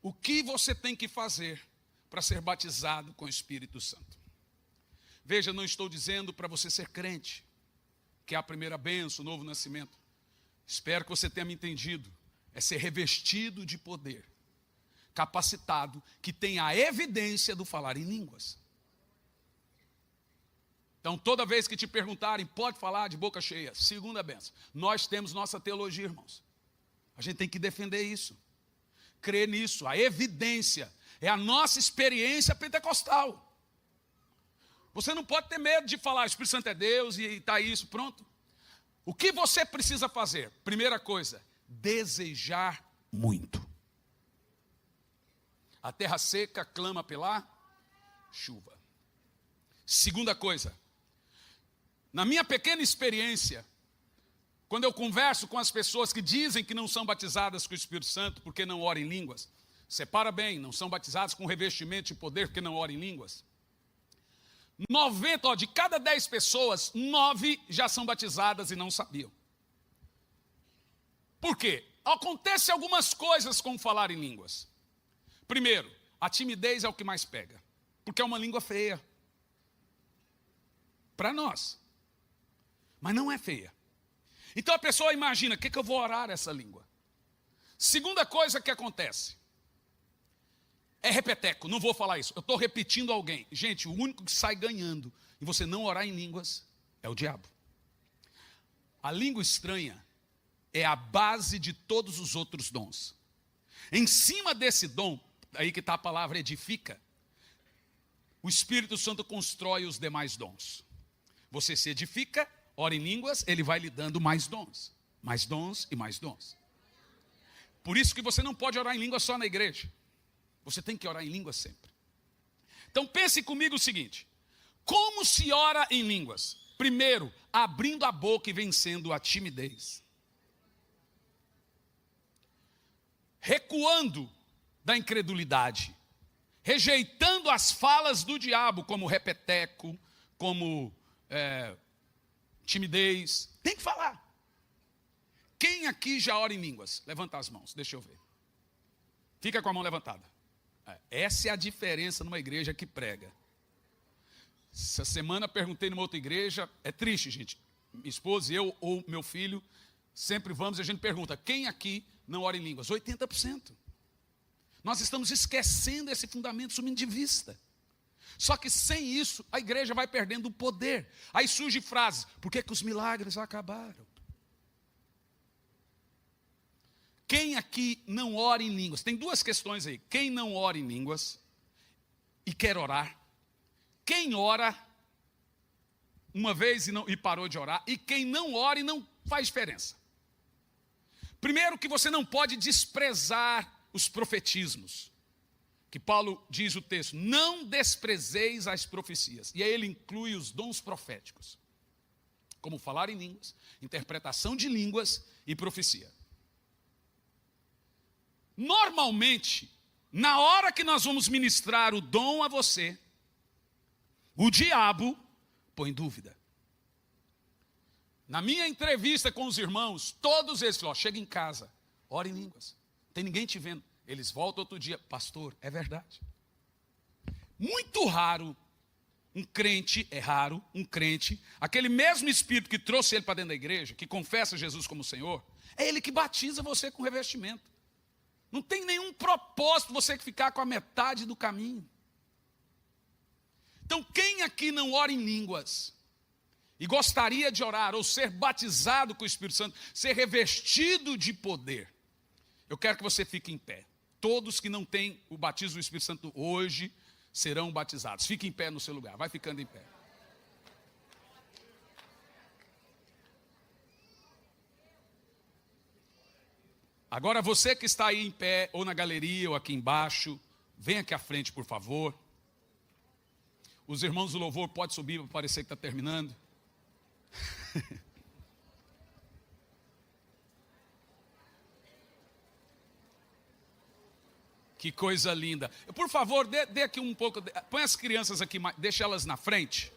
O que você tem que fazer para ser batizado com o Espírito Santo? Veja, não estou dizendo para você ser crente, que é a primeira bênção, o novo nascimento. Espero que você tenha me entendido. É ser revestido de poder, capacitado, que tenha a evidência do falar em línguas. Então, toda vez que te perguntarem, pode falar de boca cheia. Segunda bênção. Nós temos nossa teologia, irmãos. A gente tem que defender isso. Crer nisso, a evidência. É a nossa experiência pentecostal. Você não pode ter medo de falar, o Espírito Santo é Deus e está isso, pronto. O que você precisa fazer? Primeira coisa, desejar muito. A terra seca clama pela chuva. Segunda coisa, na minha pequena experiência, Quando eu converso com as pessoas que dizem que não são batizadas com o Espírito Santo porque não oram em línguas, separa bem, não são batizadas com revestimento de poder porque não oram em línguas. 90, de cada 10 pessoas, 9 já são batizadas e não sabiam. Por quê? Acontece algumas coisas com falar em línguas. Primeiro, a timidez é o que mais pega, porque é uma língua feia. Para nós. Mas não é feia. Então a pessoa imagina, o que eu vou orar essa língua? Segunda coisa que acontece, é repeteco, não vou falar isso, eu estou repetindo alguém. Gente, o único que sai ganhando e você não orar em línguas é o diabo. A língua estranha é a base de todos os outros dons. Em cima desse dom, aí que está a palavra edifica, o Espírito Santo constrói os demais dons. Você se edifica, ora em línguas, ele vai lhe dando mais dons. Mais dons e mais dons. Por isso que você não pode orar em línguas só na igreja. Você tem que orar em línguas sempre. Então pense comigo o seguinte. Como se ora em línguas? Primeiro, abrindo a boca e vencendo a timidez. Recuando da incredulidade. Rejeitando as falas do diabo, como repeteco, como timidez. Tem que falar. Quem aqui já ora em línguas? Levanta as mãos, deixa eu ver. Fica com a mão levantada. Essa é a diferença numa igreja que prega. Essa semana perguntei numa outra igreja, é triste, gente. Minha esposa, eu ou meu filho, sempre vamos e a gente pergunta, quem aqui não ora em línguas? 80%. Nós estamos esquecendo esse fundamento, sumindo de vista. Só que sem isso, a igreja vai perdendo o poder. Aí surge frases, por que os milagres acabaram? Quem aqui não ora em línguas? Tem duas questões aí. Quem não ora em línguas e quer orar? Quem ora uma vez e parou de orar? E quem não ora e não faz diferença? Primeiro que você não pode desprezar os profetismos. Que Paulo diz o texto, não desprezeis as profecias. E aí ele inclui os dons proféticos. Como falar em línguas, interpretação de línguas e profecia. Normalmente, na hora que nós vamos ministrar o dom a você, o diabo põe dúvida. Na minha entrevista com os irmãos, todos eles falaram, chega em casa, ora em línguas, não tem ninguém te vendo. Eles voltam outro dia, pastor, é verdade. Muito raro, um crente, aquele mesmo Espírito que trouxe ele para dentro da igreja, que confessa Jesus como Senhor, é ele que batiza você com revestimento. Não tem nenhum propósito você ficar com a metade do caminho. Então, quem aqui não ora em línguas e gostaria de orar ou ser batizado com o Espírito Santo, ser revestido de poder, eu quero que você fique em pé. Todos que não têm o batismo do Espírito Santo hoje serão batizados. Fique em pé no seu lugar, vai ficando em pé. Agora você que está aí em pé, ou na galeria, ou aqui embaixo, vem aqui à frente, por favor. Os irmãos do louvor podem subir para parecer que está terminando. Que coisa linda. Por favor, dê aqui um pouco, põe as crianças aqui, deixa elas na frente.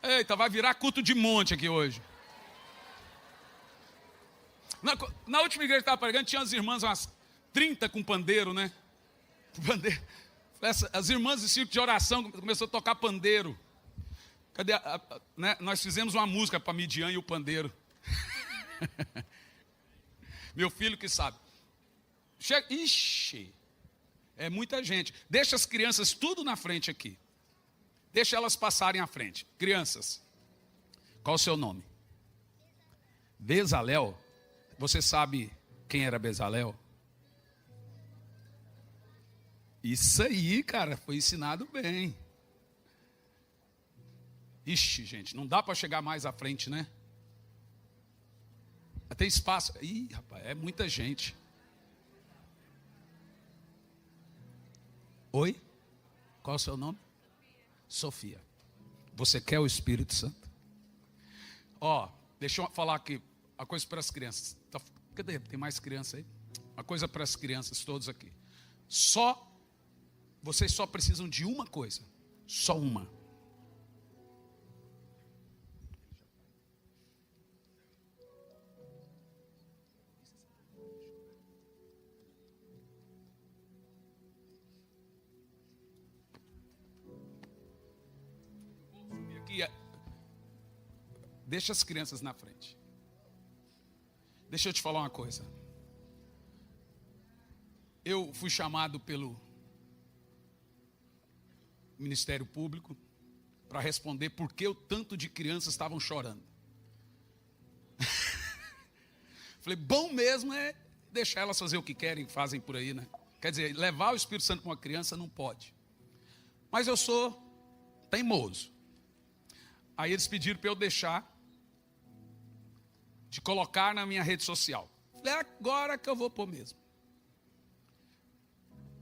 Eita, vai virar culto de monte aqui hoje. Na última igreja que estava pregando, tinha as irmãs, umas 30 com pandeiro, né? Pandeiro. As irmãs de círculo de oração começaram a tocar pandeiro. Cadê né? Nós fizemos uma música para Midian e o pandeiro. Meu filho que sabe. Chega, ixi, é muita gente. Deixa as crianças tudo na frente aqui. Deixa elas passarem à frente. Crianças, qual o seu nome? Bezalel. Você sabe quem era Bezalel? Isso aí, cara, foi ensinado bem. Ixi, gente, não dá para chegar mais à frente, né? Tem espaço. Ih, rapaz, é muita gente. Oi? Qual é o seu nome? Sofia. Você quer o Espírito Santo? Ó, deixa eu falar aqui uma coisa para as crianças. Cadê? Tem mais criança aí? Uma coisa para as crianças, todos aqui. Vocês só precisam de uma coisa. Só uma. Aqui, deixa as crianças na frente. Deixa eu te falar uma coisa. Eu fui chamado pelo Ministério Público para responder por que o tanto de crianças estavam chorando. Falei, bom mesmo é deixar elas fazer o que querem, fazem por aí, né? Quer dizer, levar o Espírito Santo para uma criança não pode. Mas eu sou teimoso. Aí eles pediram para eu deixar de colocar na minha rede social. Falei, agora que eu vou pôr mesmo.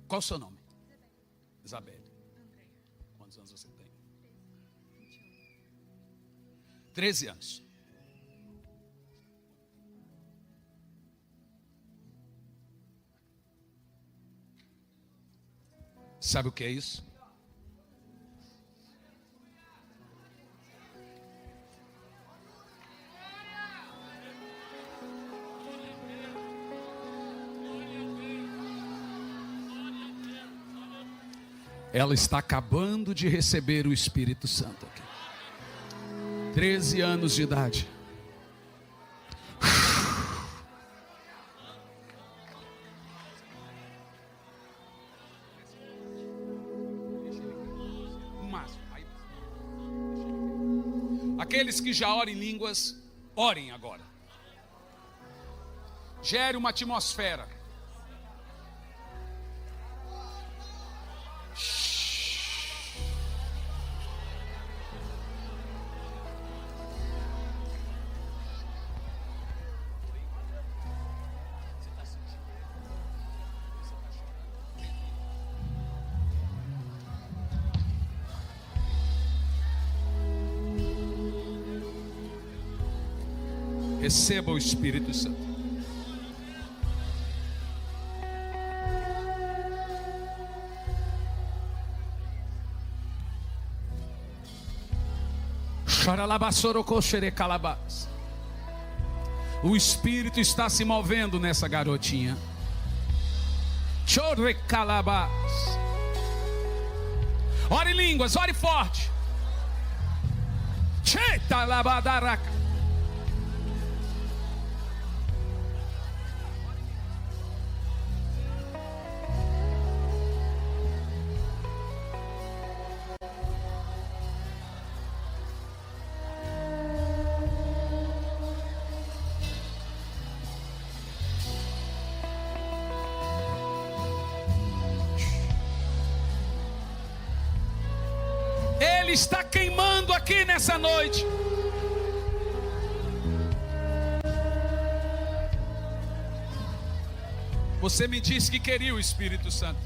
Qual o seu nome? Isabelle. Quantos anos você tem? 13 anos. Sabe o que é isso? Ela está acabando de receber o Espírito Santo aqui. 13 anos de idade. Aqueles que já oram em línguas, orem agora. Gere uma atmosfera. Receba o Espírito Santo. O Espírito está se movendo nessa garotinha. Ore em línguas, ore forte. Ele está queimando aqui nessa noite. Você me disse que queria o Espírito Santo.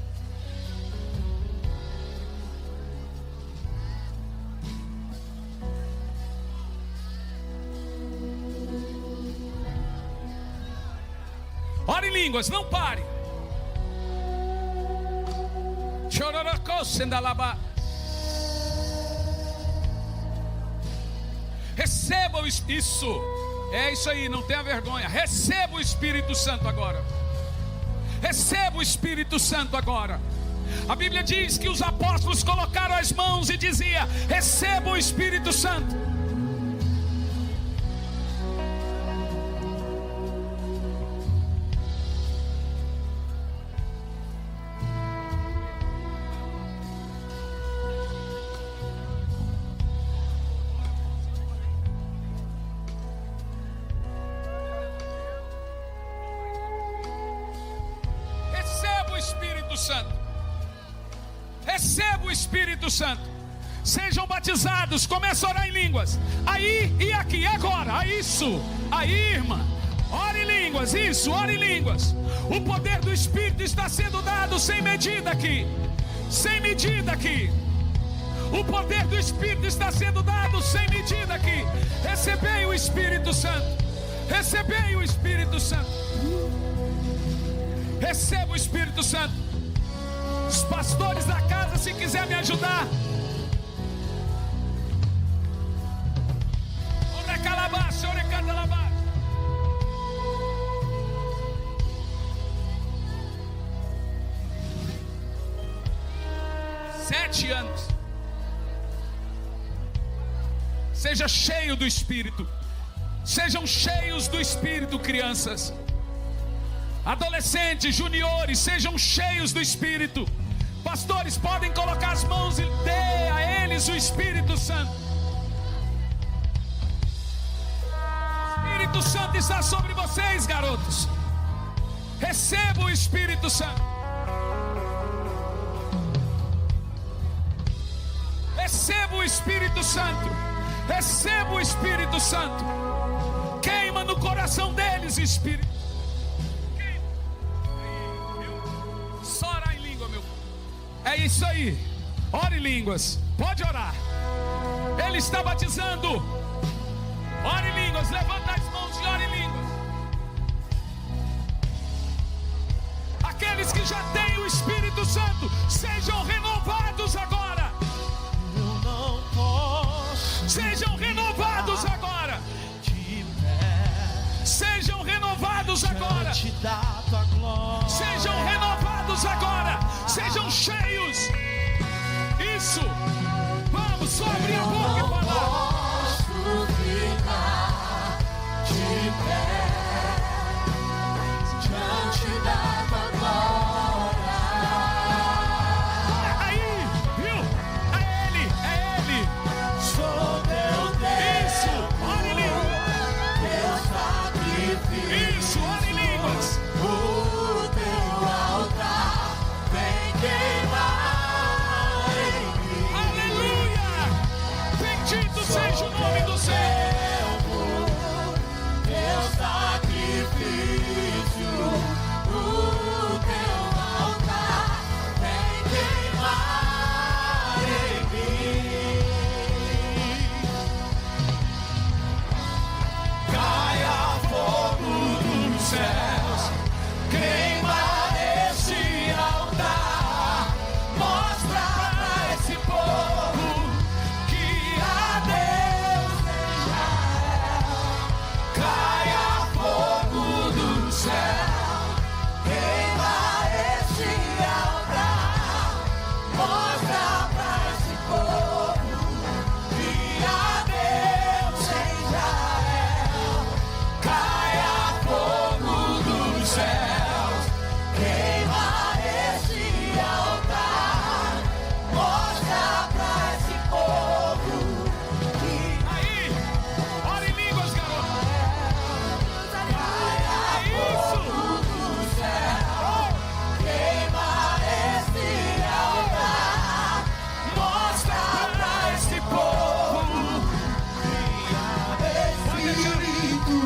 Ore em línguas, não pare. Receba isso. É isso aí, não tenha vergonha. Receba o Espírito Santo agora. Receba o Espírito Santo agora. A Bíblia diz que os apóstolos colocaram as mãos e dizia: receba o Espírito Santo. Receba o Espírito Santo. Sejam batizados. Começa a orar em línguas. Aí e aqui, agora. Isso. Aí, irmã. Ore em línguas. Isso, ore em línguas. O poder do Espírito está sendo dado sem medida aqui. Sem medida aqui. O poder do Espírito está sendo dado sem medida aqui. Recebei o Espírito Santo. Recebei o Espírito Santo. Receba o Espírito Santo. Os pastores da casa, se quiser me ajudar. Ore calabaça, ore catalabá. 7 anos. Seja cheio do Espírito. Sejam cheios do Espírito, crianças. Adolescentes, juniores, sejam cheios do Espírito. Pastores, podem colocar as mãos e dê a eles o Espírito Santo. O Espírito Santo está sobre vocês, garotos. Receba o Espírito Santo. Receba o Espírito Santo. Receba o Espírito Santo. Queima no coração deles, Espírito. Só orar em língua, meu. É isso aí. Ore em línguas. Pode orar. Ele está batizando. Ore em línguas. Levanta as mãos e ore em línguas. Aqueles que já têm o Espírito Santo, sejam renovados agora. Sejam renovados agora. Sejam renovados agora. Sejam renovados agora. Sejam cheios. Isso. Vamos, só abrir a boca e falar. Posso ficar de pé diante da tua glória. Aí, viu? É ele. Sou teu Deus. Isso, ore em línguas. Teu sacrifício. Isso, ore em línguas. O teu altar vem queimar em mim. Aleluia. Bendito seja o nome do Senhor. Teu sacrifício, o teu altar vem queimar em mim. Caia fogo dos céus, queima esse altar, mostra pra esse povo que há Deus em Israel. Caia fogo do céu, queima esse altar, mostra pra esse povo que há Deus em Israel. Caia fogo dos céus, queima esse altar, mostra pra esse povo que Aí, ore em línguas, garoto. caia fogo do céu, queima esse altar, mostra pra esse povo que há Espírito,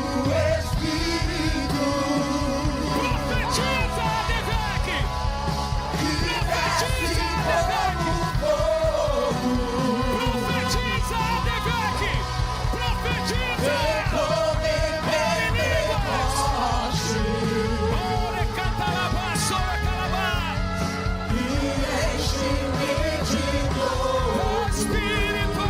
Espírito. Profetiza, Devec. Profetiza, Devec. Profetiza, Devec. Profetiza. Ore em línguas. Ore catalabá, ore calabá. Espírito.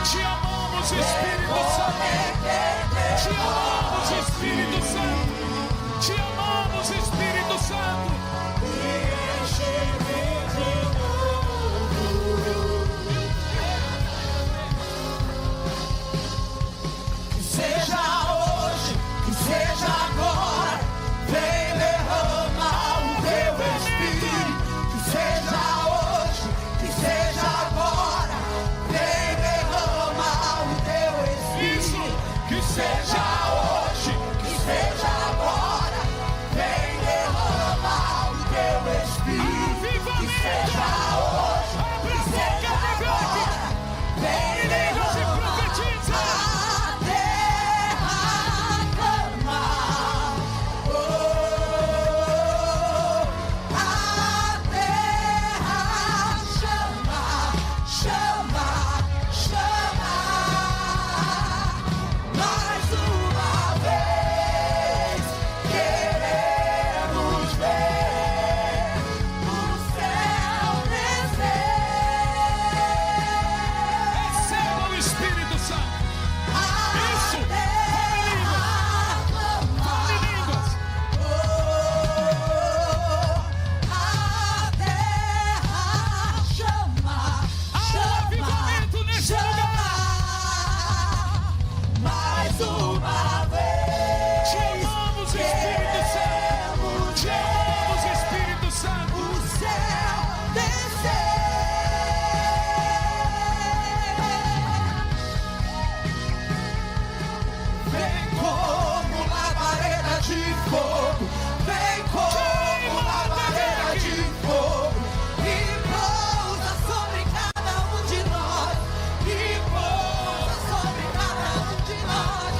Te amamos, Espírito Santo. Te amamos, Espírito Santo. Te amamos, Espírito Santo. Que seja hoje, que seja agora, vem derramar o teu Espírito. Que seja hoje, que seja agora, vem derramar o teu Espírito. Isso. Que seja hoje, que fogo, vem como labareda de fogo e pousa sobre cada um de nós, e pousa sobre cada um de nós.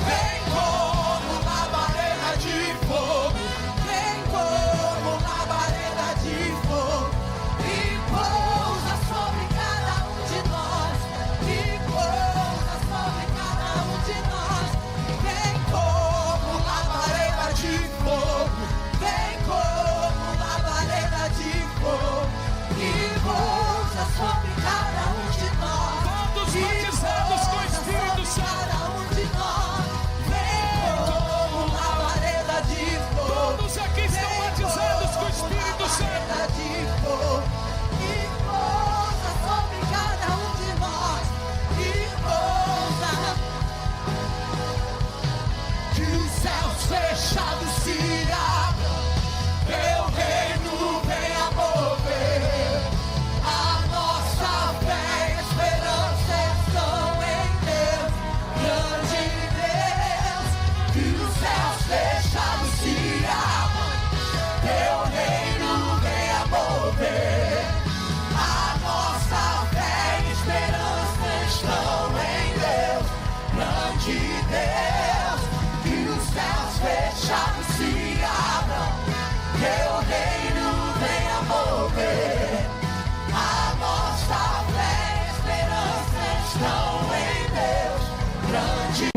Vem como labareda de fogo, vem como labareda de fogo e pousa sobre cada um de nós, e pousa sobre cada um de nós. Vem como labareda de fogo, vem como labareda de fogo e pousa sobre cada um de nós. Todos batizados com o Espírito Santo. Cada um de nós. Vem como labareda de fogo. Todos aqui estão batizados com o Espírito Santo. Labareda de fogo e pousa sobre cada um de nós. E pousa. Que os céus fechados se abram, teu reino venha mover. A nossa fé e esperança estão em Deus, grande Deus. Que os céus fechados se abram, teu reino venha mover. A nossa fé e esperança estão em Deus, grande Deus. Que os céus fechados se abram, teu reino venha mover. A nossa fé e esperança estão em Deus, grande.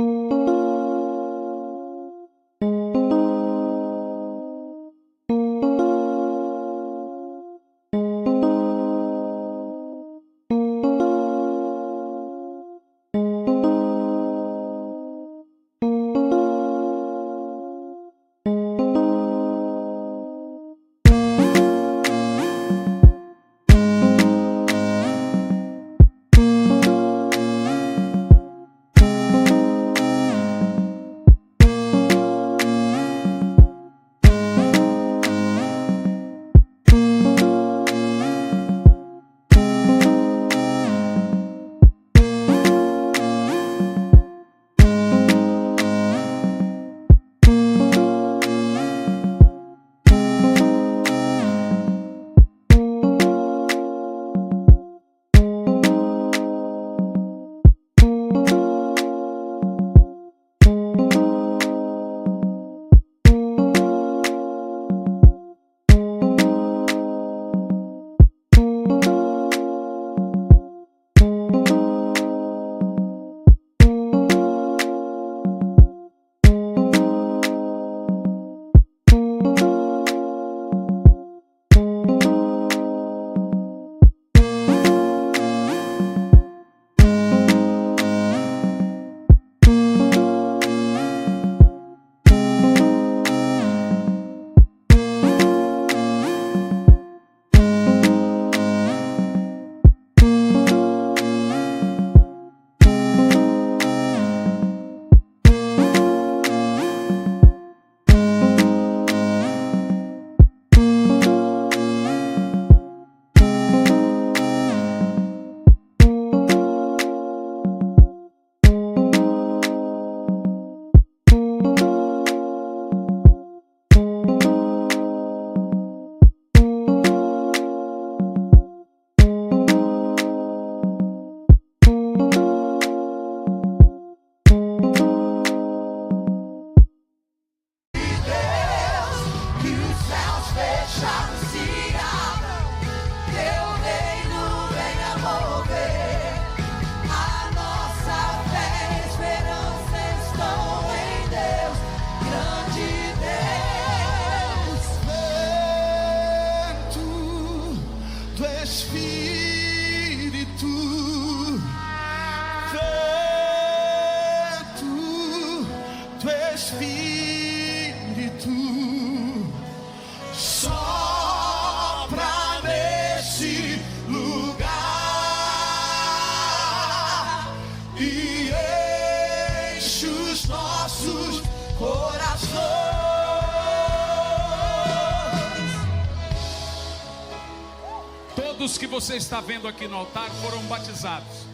Todos que você está vendo aqui no altar foram batizados.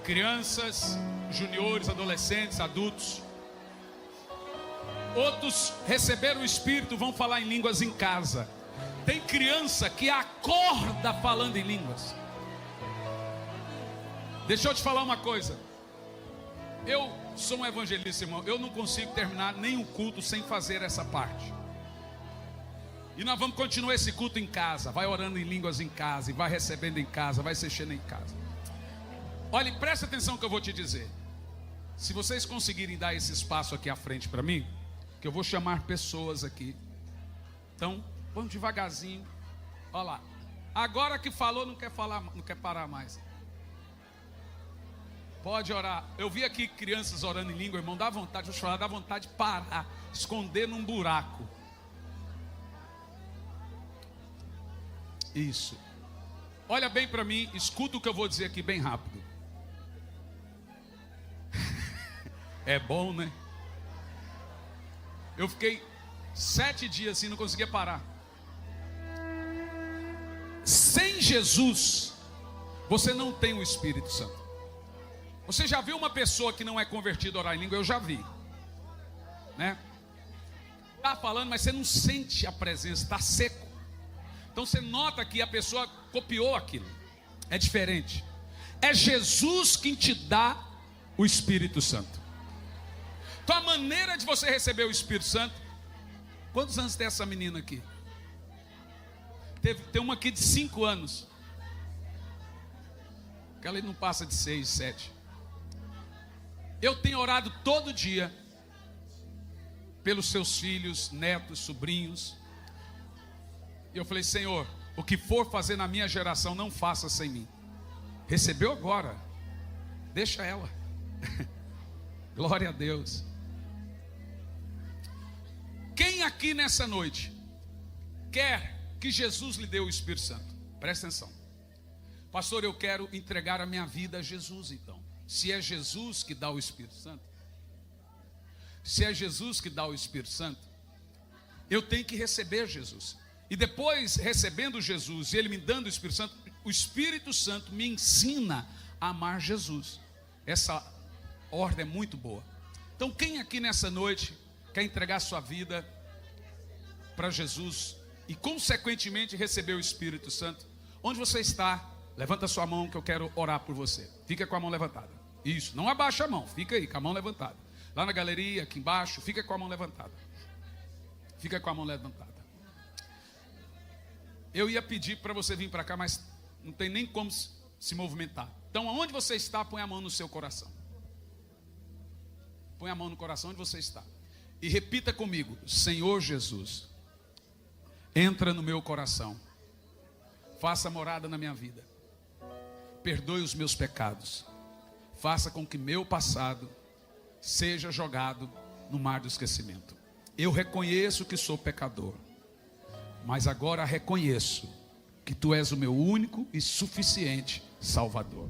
Crianças, juniores, adolescentes, adultos. Outros receberam o Espírito, vão falar em línguas em casa. Tem criança que acorda falando em línguas. Deixa eu te falar uma coisa. Eu sou um evangelista, irmão. Eu não consigo terminar nenhum culto sem fazer essa parte. E nós vamos continuar esse culto em casa. Vai orando em línguas em casa, e vai recebendo em casa, vai se enchendo em casa. Olha, presta atenção que eu vou te dizer. Se vocês conseguirem dar esse espaço aqui à frente para mim, que eu vou chamar pessoas aqui. Então, vamos devagarzinho. Olha lá. Agora que falou, não quer falar, não quer parar mais. Pode orar. Eu vi aqui crianças orando em língua, irmão, dá vontade, deixa eu falar, dá vontade de parar, esconder num buraco. Isso. Olha bem para mim, escuta o que eu vou dizer aqui bem rápido. É bom, né? Eu fiquei 7 dias assim, não conseguia parar. Sem Jesus, você não tem o Espírito Santo. Você já viu uma pessoa que não é convertida a orar em língua? Eu já vi, né? Está falando, mas você não sente a presença, está seco. Então você nota que a pessoa copiou aquilo. É diferente. É Jesus quem te dá o Espírito Santo. Então a maneira de você receber o Espírito Santo. Quantos anos tem essa menina aqui? Tem uma aqui de 5 anos. Aquela não passa de 6, 7. Eu tenho orado todo dia pelos seus filhos, netos, sobrinhos. E eu falei, Senhor, o que for fazer na minha geração, não faça sem mim. Recebeu agora, deixa ela. Glória a Deus. Quem aqui nessa noite quer que Jesus lhe dê o Espírito Santo? Presta atenção. Pastor, eu quero entregar a minha vida a Jesus então. Se é Jesus que dá o Espírito Santo, se é Jesus que dá o Espírito Santo, eu tenho que receber Jesus. E depois, recebendo Jesus e Ele me dando o Espírito Santo me ensina a amar Jesus. Essa ordem é muito boa. Então quem aqui nessa noite quer entregar sua vida para Jesus e consequentemente receber o Espírito Santo? Onde você está? Levanta sua mão que eu quero orar por você. Fica com a mão levantada. Isso, não abaixa a mão, fica aí com a mão levantada. Lá na galeria, aqui embaixo, fica com a mão levantada. Fica com a mão levantada. Eu ia pedir para você vir para cá, mas não tem nem como se movimentar. Então, aonde você está, põe a mão no seu coração. Põe a mão no coração onde você está. E repita comigo: Senhor Jesus, entra no meu coração. Faça morada na minha vida. Perdoe os meus pecados. Faça com que meu passado seja jogado no mar do esquecimento. Eu reconheço que sou pecador, mas agora reconheço que Tu és o meu único e suficiente Salvador.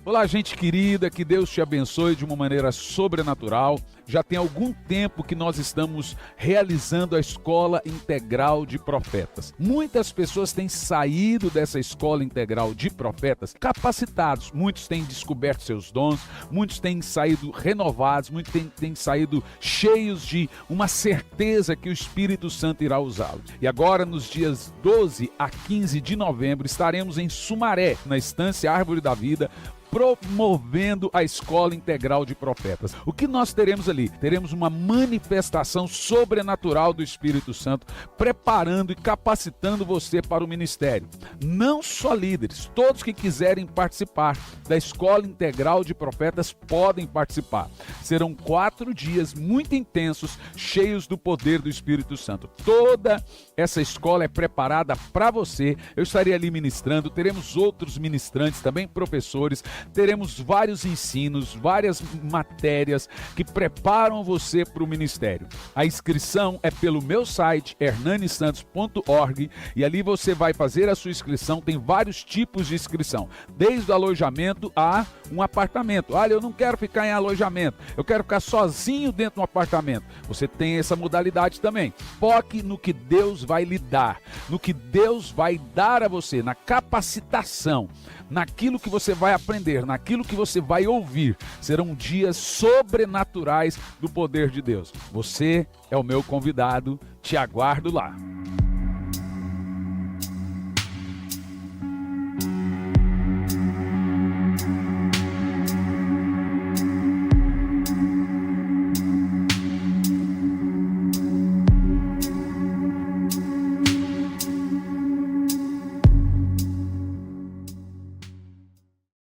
Olá, gente querida, que Deus te abençoe de uma maneira sobrenatural. Já tem algum tempo que nós estamos realizando a Escola Integral de Profetas. Muitas pessoas têm saído dessa Escola Integral de Profetas capacitados. Muitos têm descoberto seus dons, muitos têm saído renovados, muitos têm saído cheios de uma certeza que o Espírito Santo irá usá-los. E agora, nos dias 12 a 15 de novembro, estaremos em Sumaré, na Estância Árvore da Vida, promovendo a Escola Integral de Profetas. O que nós teremos ali? Teremos uma manifestação sobrenatural do Espírito Santo, preparando e capacitando você para o ministério. Não só líderes, todos que quiserem participar da Escola Integral de Profetas podem participar. Serão 4 dias muito intensos, cheios do poder do Espírito Santo. Toda essa escola é preparada para você. Eu estarei ali ministrando, teremos outros ministrantes, também professores. Teremos vários ensinos, várias matérias que preparam você para o ministério. A inscrição é pelo meu site, hernanisantos.org, e ali você vai fazer a sua inscrição. Tem vários tipos de inscrição, desde o alojamento a um apartamento. Olha, eu não quero ficar em alojamento, eu quero ficar sozinho dentro de um apartamento. Você tem essa modalidade também. Foque no que Deus vai lhe dar, no que Deus vai dar a você, na capacitação, naquilo que você vai aprender, naquilo que você vai ouvir. Serão dias sobrenaturais do poder de Deus. Você é o meu convidado, te aguardo lá.